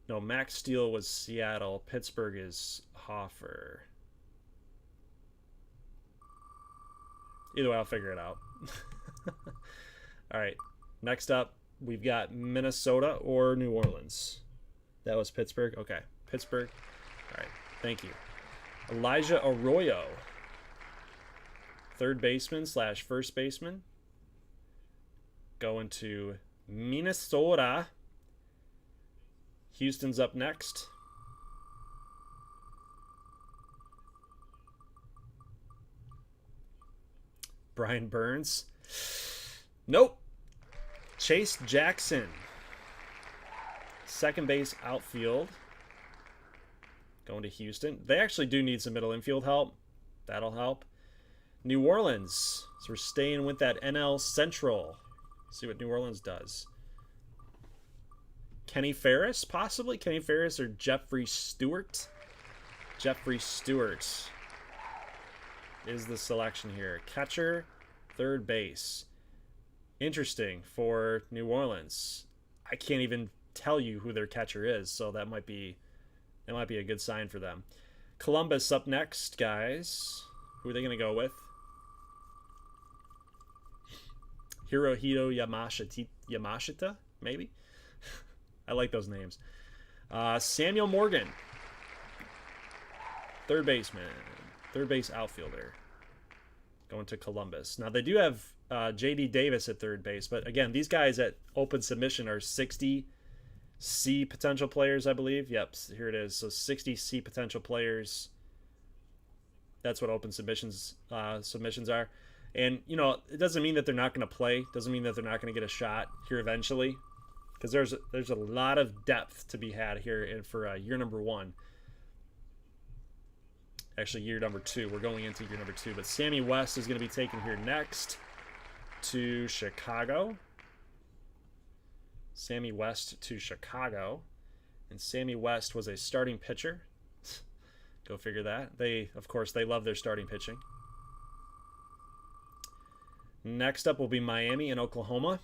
No, Max Steele was Seattle. Pittsburgh is Hoffer. Either way, I'll figure it out. All right. Next up, we've got Minnesota or New Orleans. That was Pittsburgh. Okay. Pittsburgh. All right. Thank you. Elijah Arroyo. third baseman / first baseman. Going to Minnesota. Houston's up next. Brian Burns. Nope. Chase Jackson. Second base outfield. Going to Houston. They actually do need some middle infield help. That'll help. New Orleans. So we're staying with that NL Central. See what New Orleans does. Kenny Ferris, possibly. Kenny Ferris or Jeffrey Stewart. Jeffrey Stewart is the selection here. Catcher, third base. Interesting for New Orleans. I can't even tell you who their catcher is, so that might be a good sign for them. Columbus up next, guys. Who are they going to go with? Hirohito Yamashita, maybe? I like those names. Samuel Morgan. Third baseman. Third base outfielder. Going to Columbus. Now, they do have J.D. Davis at third base, but again, these guys at open submission are 60 C potential players, I believe. Yep, here it is. So 60 C potential players. That's what open submissions are. And, you know, it doesn't mean that they're not going to play. Doesn't mean that they're not going to get a shot here eventually. Because there's a lot of depth to be had here for year number 1. Actually, year number 2. We're going into year number 2. But Sammy West is going to be taken here next to Chicago. Sammy West to Chicago. And Sammy West was a starting pitcher. Go figure that. Of course, they love their starting pitching. Next up will be Miami and Oklahoma.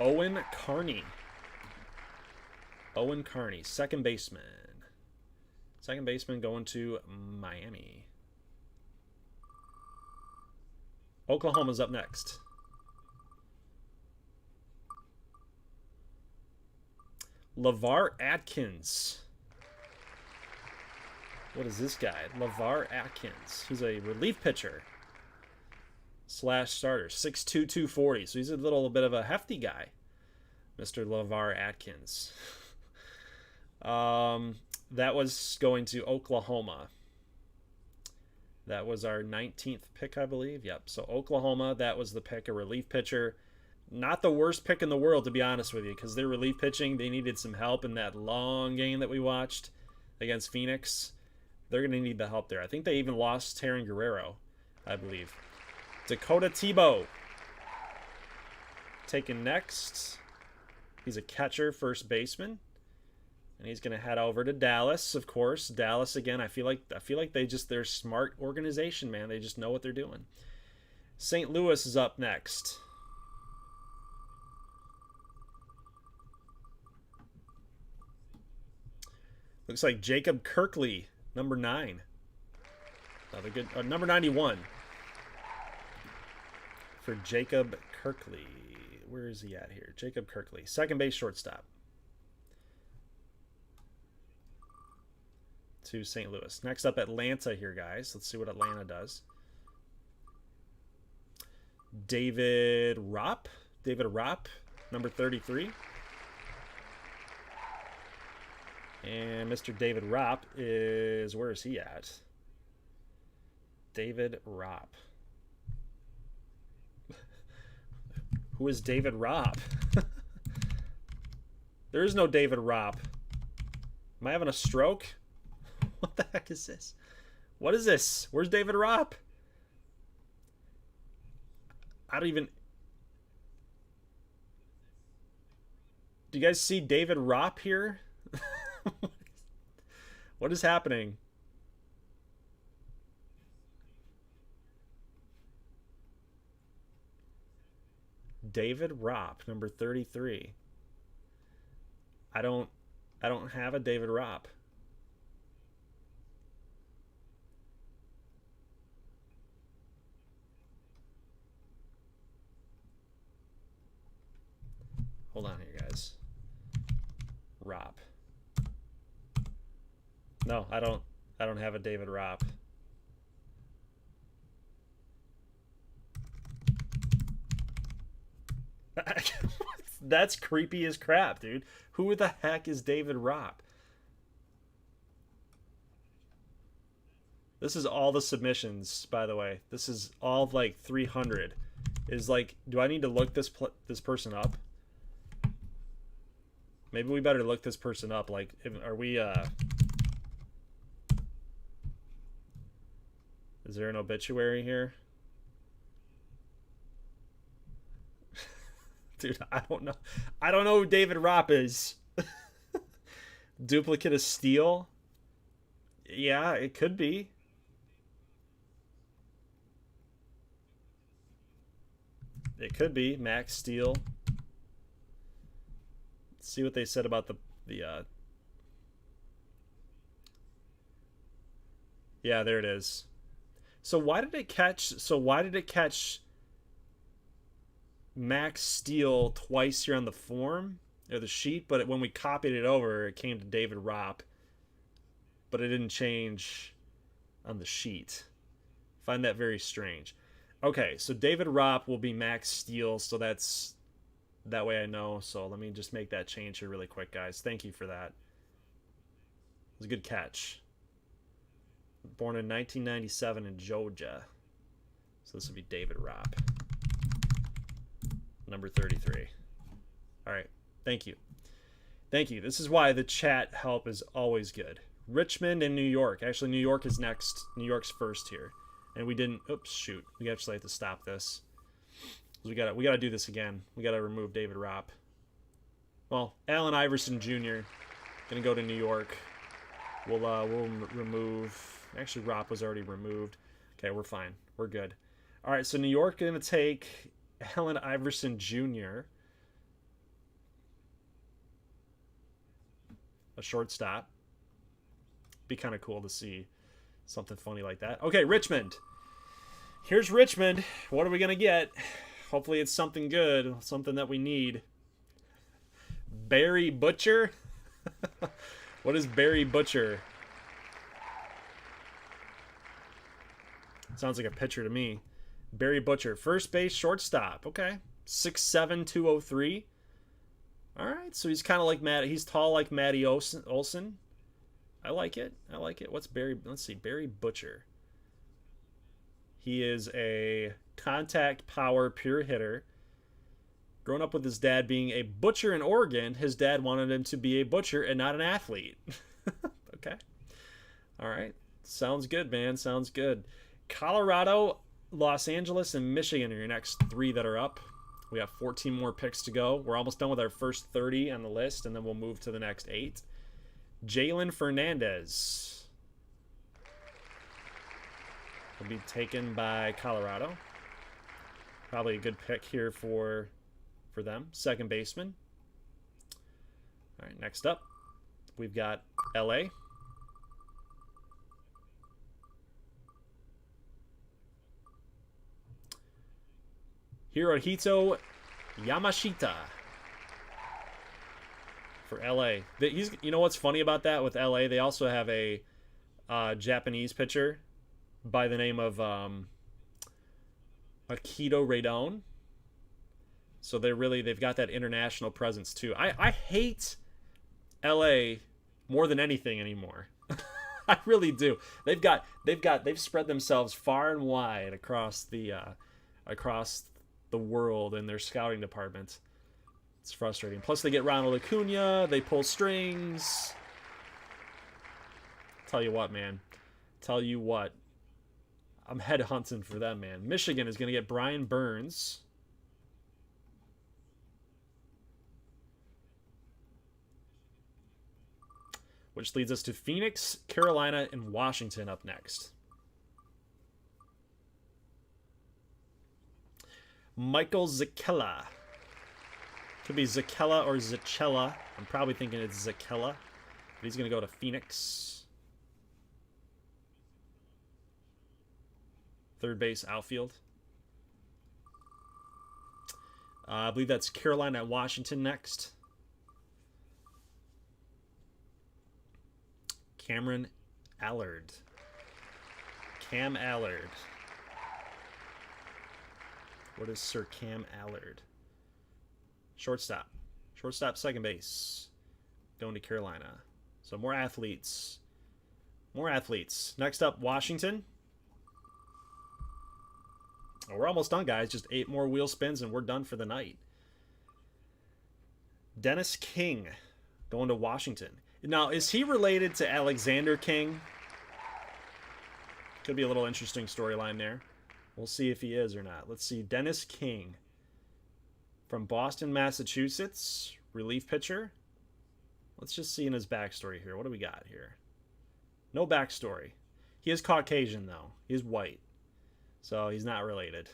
Owen Carney. Owen Carney, second baseman. Second baseman going to Miami. Oklahoma's up next. LeVar Atkins. What is this guy? LeVar Atkins. He's a relief pitcher / starter. 6'2", 240. So he's a little bit of a hefty guy. Mr. LeVar Atkins. That was going to Oklahoma. That was our 19th pick, I believe. Yep. So Oklahoma, that was the pick, a relief pitcher. Not the worst pick in the world, to be honest with you, because their relief pitching, they needed some help in that long game that we watched against Phoenix. They're going to need the help there. I think they even lost Taron Guerrero, I believe. Dakota Tebow. Taken next. He's a catcher, first baseman. And he's going to head over to Dallas, of course. Dallas, again, I feel like they're a smart organization, man. They just know what they're doing. St. Louis is up next. Looks like Jacob Kirkley, number 9. Another good number 91 for Jacob Kirkley. Where is he at here? Jacob Kirkley, second base shortstop. To St. Louis. Next up, Atlanta here, guys. Let's see what Atlanta does. David Ropp. David Ropp, number 33. And Mr. David Ropp is... Where is he at? David Ropp. Who is David Ropp? There is no David Ropp. Am I having a stroke? What the heck is this? What is this? Where's David Ropp? I don't even... Do you guys see David Ropp here? What is happening? David Ropp, number 33. I don't have a David Ropp. Hold on here, guys. Ropp. No, I don't have a David Ropp. That's creepy as crap, dude. Who the heck is David Ropp? This is all the submissions, by the way. This is all of like 300. Is like, do I need to look this person up? Maybe we better look this person up. Like, are we, is there an obituary here? Dude, I don't know. I don't know who David Ropp is. Duplicate of Steel? Yeah, it could be. It could be Max Steel. Let's see what they said about the yeah, there it is. So why did it catch Max Steel twice here on the form or the sheet, but when we copied it over, it came to David Ropp, but it didn't change on the sheet. Find that very strange. Okay, so David Ropp will be Max Steel, so that's that way I know. So let me just make that change here really quick, guys. Thank you for that. It was a good catch. Born in 1997 in Georgia. So this would be David Ropp. Number 33. All right. Thank you. Thank you. This is why the chat help is always good. Richmond and New York. Actually, New York is next. New York's first here. And we didn't... Oops, shoot. We actually have to stop this. We gotta do this again. We gotta remove David Ropp. Well, Allen Iverson Jr. gonna go to New York. We'll remove... Actually, Ropp was already removed. Okay, we're fine. We're good. All right, so New York gonna take Allen Iverson Jr. A shortstop. Be kind of cool to see something funny like that. Okay, Richmond. Here's Richmond. What are we gonna get? Hopefully it's something good, something that we need. Barry Butcher? What is Barry Butcher? Sounds like a pitcher to me. Barry Butcher, first base, shortstop. Okay, 6'7", 203. All right, so he's kind of like Matt. He's tall like Matty Olson. I like it. I like it. What's Barry? Let's see. Barry Butcher. He is a contact power pure hitter. Growing up with his dad being a butcher in Oregon, his dad wanted him to be a butcher and not an athlete. Okay. All right. Sounds good, man. Sounds good. Colorado, Los Angeles, and Michigan are your next three that are up. We have 14 more picks to go. We're almost done with our first 30 on the list, and then we'll move to the next 8. Jalen Fernandez will be taken by Colorado. Probably a good pick here for them. Second baseman. All right, next up, we've got LA. Hirohito Yamashita for LA. You know what's funny about that with LA? They also have a Japanese pitcher by the name of Akito Radon. So they've got that international presence too. I hate LA more than anything anymore. I really do. They've spread themselves far and wide across the world in their scouting department. It's frustrating. Plus they get Ronald Acuna, they pull strings. Tell you what, man. Tell you what. I'm head hunting for them, man. Michigan is going to get Brian Burns. Which leads us to Phoenix, Carolina, and Washington up next. Michael Zakella. Could be Zakella or Zachella. I'm probably thinking it's Zakella. But he's going to go to Phoenix. Third base, outfield. I believe that's Carolina and Washington next. Cameron Allard. Cam Allard. What is Sir Cam Allard? Shortstop. Shortstop, second base. Going to Carolina. So more athletes. More athletes. Next up, Washington. Oh, we're almost done, guys. Just 8 more wheel spins and we're done for the night. Dennis King going to Washington. Now, is he related to Alexander King? Could be a little interesting storyline there. We'll see if he is or not. Let's see. Dennis King from Boston, Massachusetts. Relief pitcher. Let's just see in his backstory here. What do we got here? No backstory. He is Caucasian, though. He is white. So he's not related.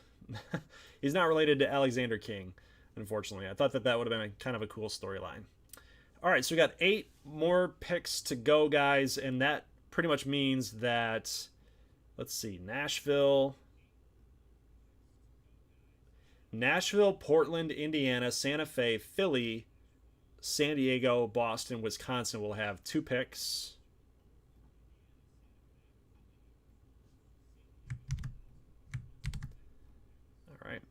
He's not related to Alexander King, unfortunately. I thought that that would have been a kind of a cool storyline. All right, so we got 8 more picks to go, guys, and that pretty much means that, let's see, Nashville, Portland, Indiana, Santa Fe, Philly, San Diego, Boston, Wisconsin will have 2 picks. All right.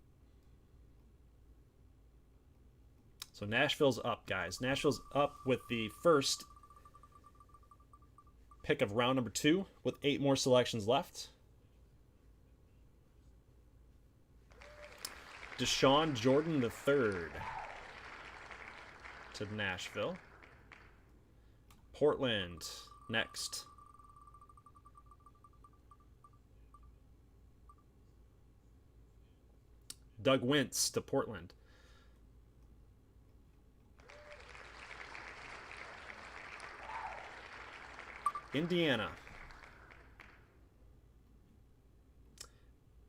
So Nashville's up, guys. Nashville's up with the first pick of round number 2 with 8 more selections left. Deshaun Jordan III to Nashville. Portland next. Doug Wentz to Portland. Indiana.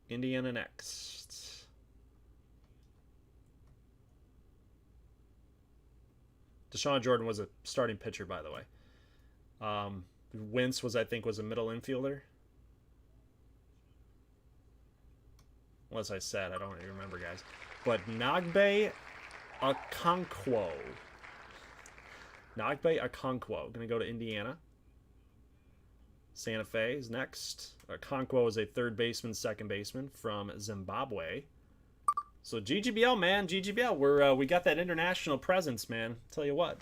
Indiana next. Deshaun Jordan was a starting pitcher, by the way. Wentz was, I think, was a middle infielder. Unless I said, I don't even remember, guys. But Nagbe Okonkwo. Nagbe Okonkwo. Going to go to Indiana. Santa Fe is next. Okonkwo is a third baseman, second baseman from Zimbabwe. So GGBL, man, GGBL. We got that international presence, man. Tell you what.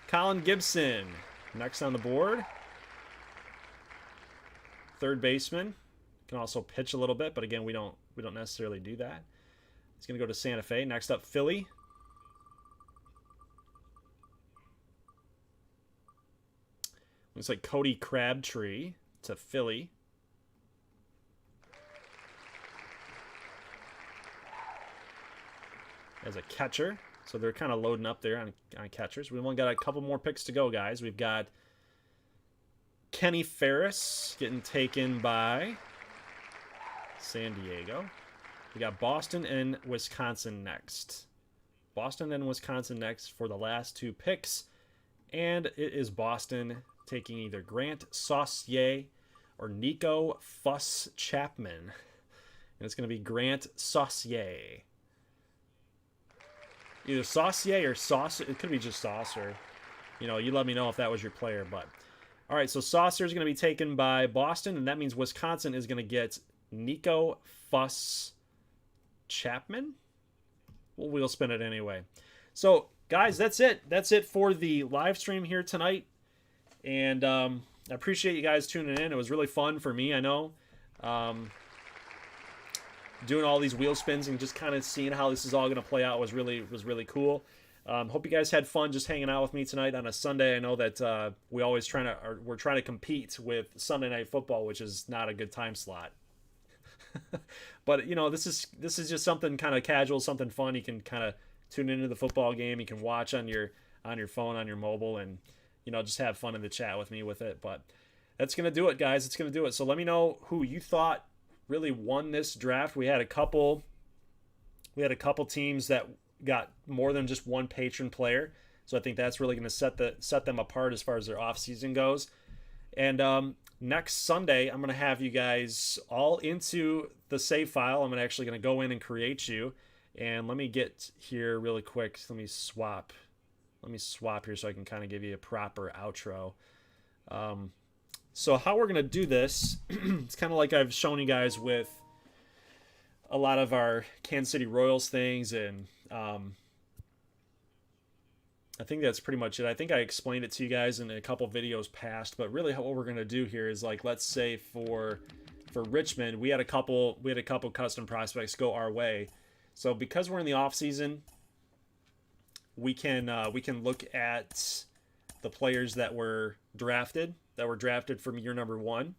Colin Gibson, next on the board. Third baseman. Can also pitch a little bit, but again, we don't necessarily do that. He's going to go to Santa Fe. Next up, Philly. Looks like Cody Crabtree to Philly. As a catcher. So they're kind of loading up there on catchers. We've only got a couple more picks to go, guys. We've got Kenny Ferris getting taken by San Diego. We got Boston and Wisconsin next. Boston and Wisconsin next for the last 2 picks. And it is Boston taking either Grant Saucier or Nico Fuss Chapman. And it's going to be Grant Saucier. Either Saucier or Sauce. It could be just Saucer. You know, you let me know if that was your player. But all right, so Saucer is going to be taken by Boston, and that means Wisconsin is going to get Nico Fuss Chapman. We'll spin it anyway. So, guys, that's it. That's it for the live stream here tonight. And I appreciate you guys tuning in. It was really fun for me, I know. Doing all these wheel spins and just kind of seeing how this is all going to play out was really cool. Hope you guys had fun just hanging out with me tonight on a Sunday. I know that we're trying to compete with Sunday Night Football, which is not a good time slot. But you know, this is just something kind of casual, something fun. You can kind of tune into the football game. You can watch on your phone, on your mobile, and you know, just have fun in the chat with me with it. But that's gonna do it, guys. It's gonna do it. So let me know who you thought really won this draft. We had a couple teams that got more than just one patron player. So I think that's really going to set them apart as far as their off-season goes. And next Sunday, I'm going to have you guys all into the save file. I'm actually going to go in and create you. And let me get here really quick. Let me swap here so I can kind of give you a proper outro. So how we're going to do this, it's kind of like I've shown you guys with a lot of our Kansas City Royals things, and I think that's pretty much it. I think I explained it to you guys in a couple videos past, but really what we're going to do here is, like, let's say for Richmond, we had a couple custom prospects go our way. So because we're in the off season, we can look at the players that were drafted from year number 1.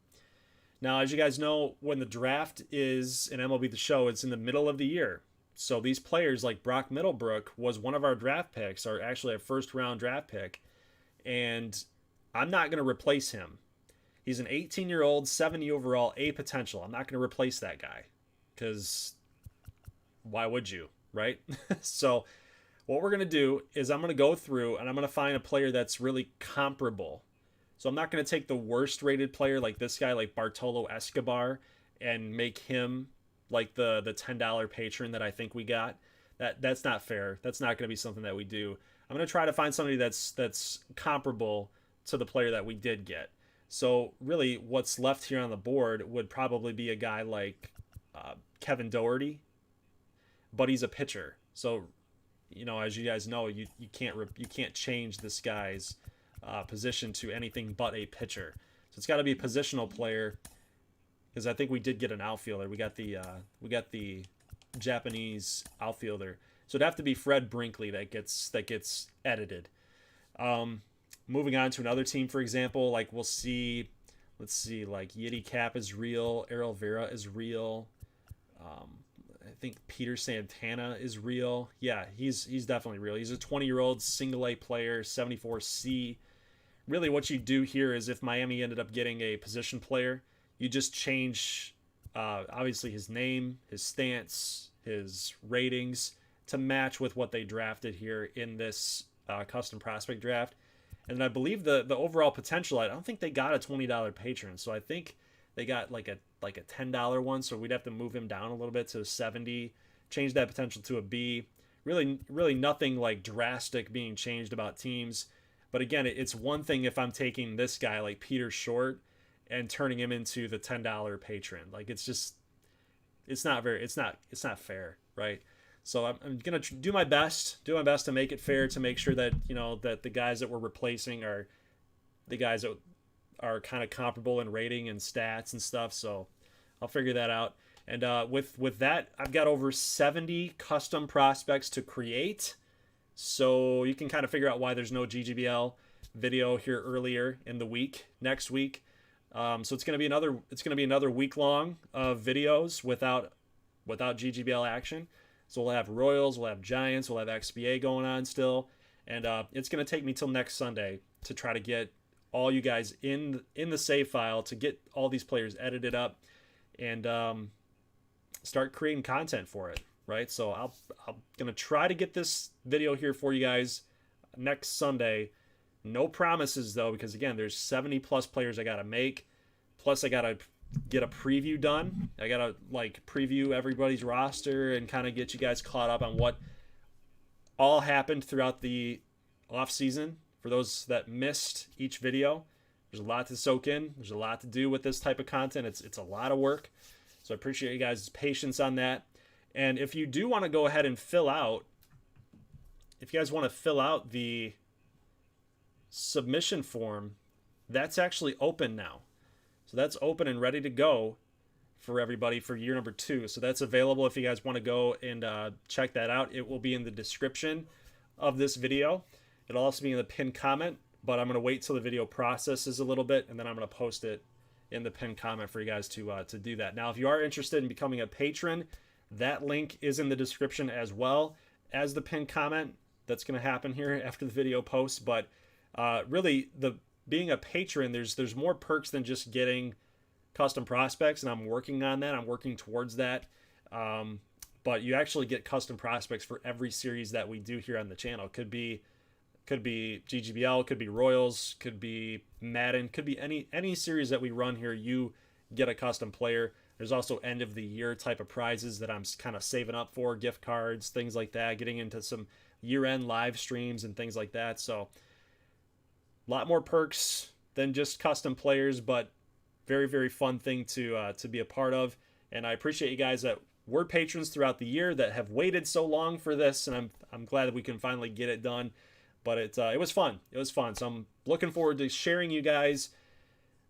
Now, as you guys know, when the draft is in MLB The Show, it's in the middle of the year. So these players like Brock Middlebrook was one of our draft picks, or actually a first-round draft pick, and I'm not going to replace him. He's an 18-year-old, 70 overall, A potential. I'm not going to replace that guy because why would you, right? So what we're going to do is I'm going to go through and I'm going to find a player that's really comparable. So I'm not going to take the worst rated player like this guy, like Bartolo Escobar, and make him like the $10 patron that I think we got. That's not fair. That's not going to be something that we do. I'm going to try to find somebody that's comparable to the player that we did get. So really what's left here on the board would probably be a guy like Kevin Doherty, but he's a pitcher. So, you know, as you guys know, you can't change this guy's position to anything but a pitcher. So it's got to be a positional player, because I think we did get an outfielder. We got the Japanese outfielder. So it'd have to be Fred Brinkley that gets edited. Moving on to another team, for example, like we'll see, let's see, like Yiddy Cap is real, Errol Vera is real. I think Peter Santana is real. Yeah, he's definitely real. He's a 20-year-old single A player, 74C. Really what you do here is, if Miami ended up getting a position player, you just change obviously his name, his stance, his ratings to match with what they drafted here in this custom prospect draft. And I believe the overall potential, I don't think they got a $20 patron. So I think they got like a $10 one. So we'd have to move him down a little bit to a 70, change that potential to a B. Really nothing like drastic being changed about teams. But again, it's one thing if I'm taking this guy like Peter Short and turning him into the $10 patron. Like it's not fair, right? So I'm gonna do my best to make it fair, to make sure that, you know, that the guys that we're replacing are the guys that are kind of comparable in rating and stats and stuff. So I'll figure that out. And with that, I've got over 70 custom prospects to create. So you can kind of figure out why there's no GGBL video here earlier in the week, next week. So it's gonna be another week long of videos without GGBL action. So we'll have Royals, we'll have Giants, we'll have XBA going on still, and it's going to take me till next Sunday to try to get all you guys in the save file, to get all these players edited up and start creating content for it, right? So I'm going to try to get this video here for you guys next Sunday. No promises though, because again, there's 70 plus players I got to make, plus I got to get a preview done. I gotta like preview everybody's roster and kind of get you guys caught up on what all happened throughout the off season. For those that missed each video, there's a lot to soak in. There's a lot to do with this type of content. It's a lot of work. So I appreciate you guys' patience on that. And if you do want to go ahead and if you guys want to fill out the submission form, that's actually open now. So that's open and ready to go for everybody for year number 2. So that's available if you guys want to go and check that out. It will be in the description of this video. It'll also be in the pinned comment, but I'm going to wait till the video processes a little bit, and then I'm going to post it in the pinned comment for you guys to do that. Now, if you are interested in becoming a patron, that link is in the description as well as the pinned comment. That's going to happen here after the video posts, but really being a patron, there's more perks than just getting custom prospects, and I'm working on that. I'm working towards that. But you actually get custom prospects for every series that we do here on the channel. Could be GGBL, could be Royals, could be Madden, could be any series that we run here. You get a custom player. There's also end of the year type of prizes that I'm kind of saving up for, gift cards, things like that, getting into some year-end live streams and things like that. So a lot more perks than just custom players, but very, very fun thing to be a part of. And I appreciate you guys that were patrons throughout the year that have waited so long for this, and I'm glad that we can finally get it done. But it was fun. It was fun. So I'm looking forward to sharing you guys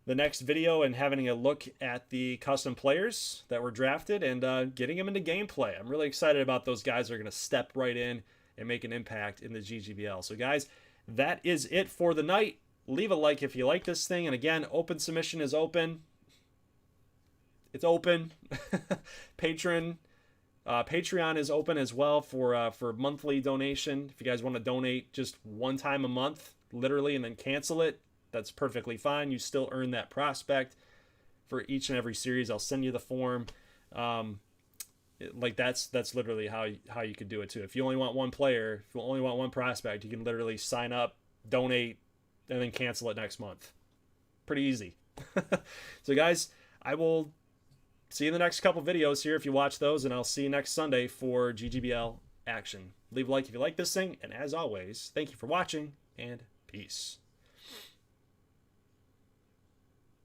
the next video and having a look at the custom players that were drafted and getting them into gameplay. I'm really excited about those guys that are going to step right in and make an impact in the GGBL. So guys, that is it for the night. Leave a like if you like this thing. And again, open submission is open. It's open. Patreon is open as well for monthly donation. If you guys want to donate just one time a month, literally, and then cancel it, that's perfectly fine. You still earn that prospect for each and every series. I'll send you the form. Like that's literally how you could do it too. If you only want one player, if you only want one prospect, you can literally sign up, donate, and then cancel it next month. Pretty easy. So guys, I will see you in the next couple videos here if you watch those, and I'll see you next Sunday for GGBL action. Leave a like if you like this thing, and as always, thank you for watching, and peace.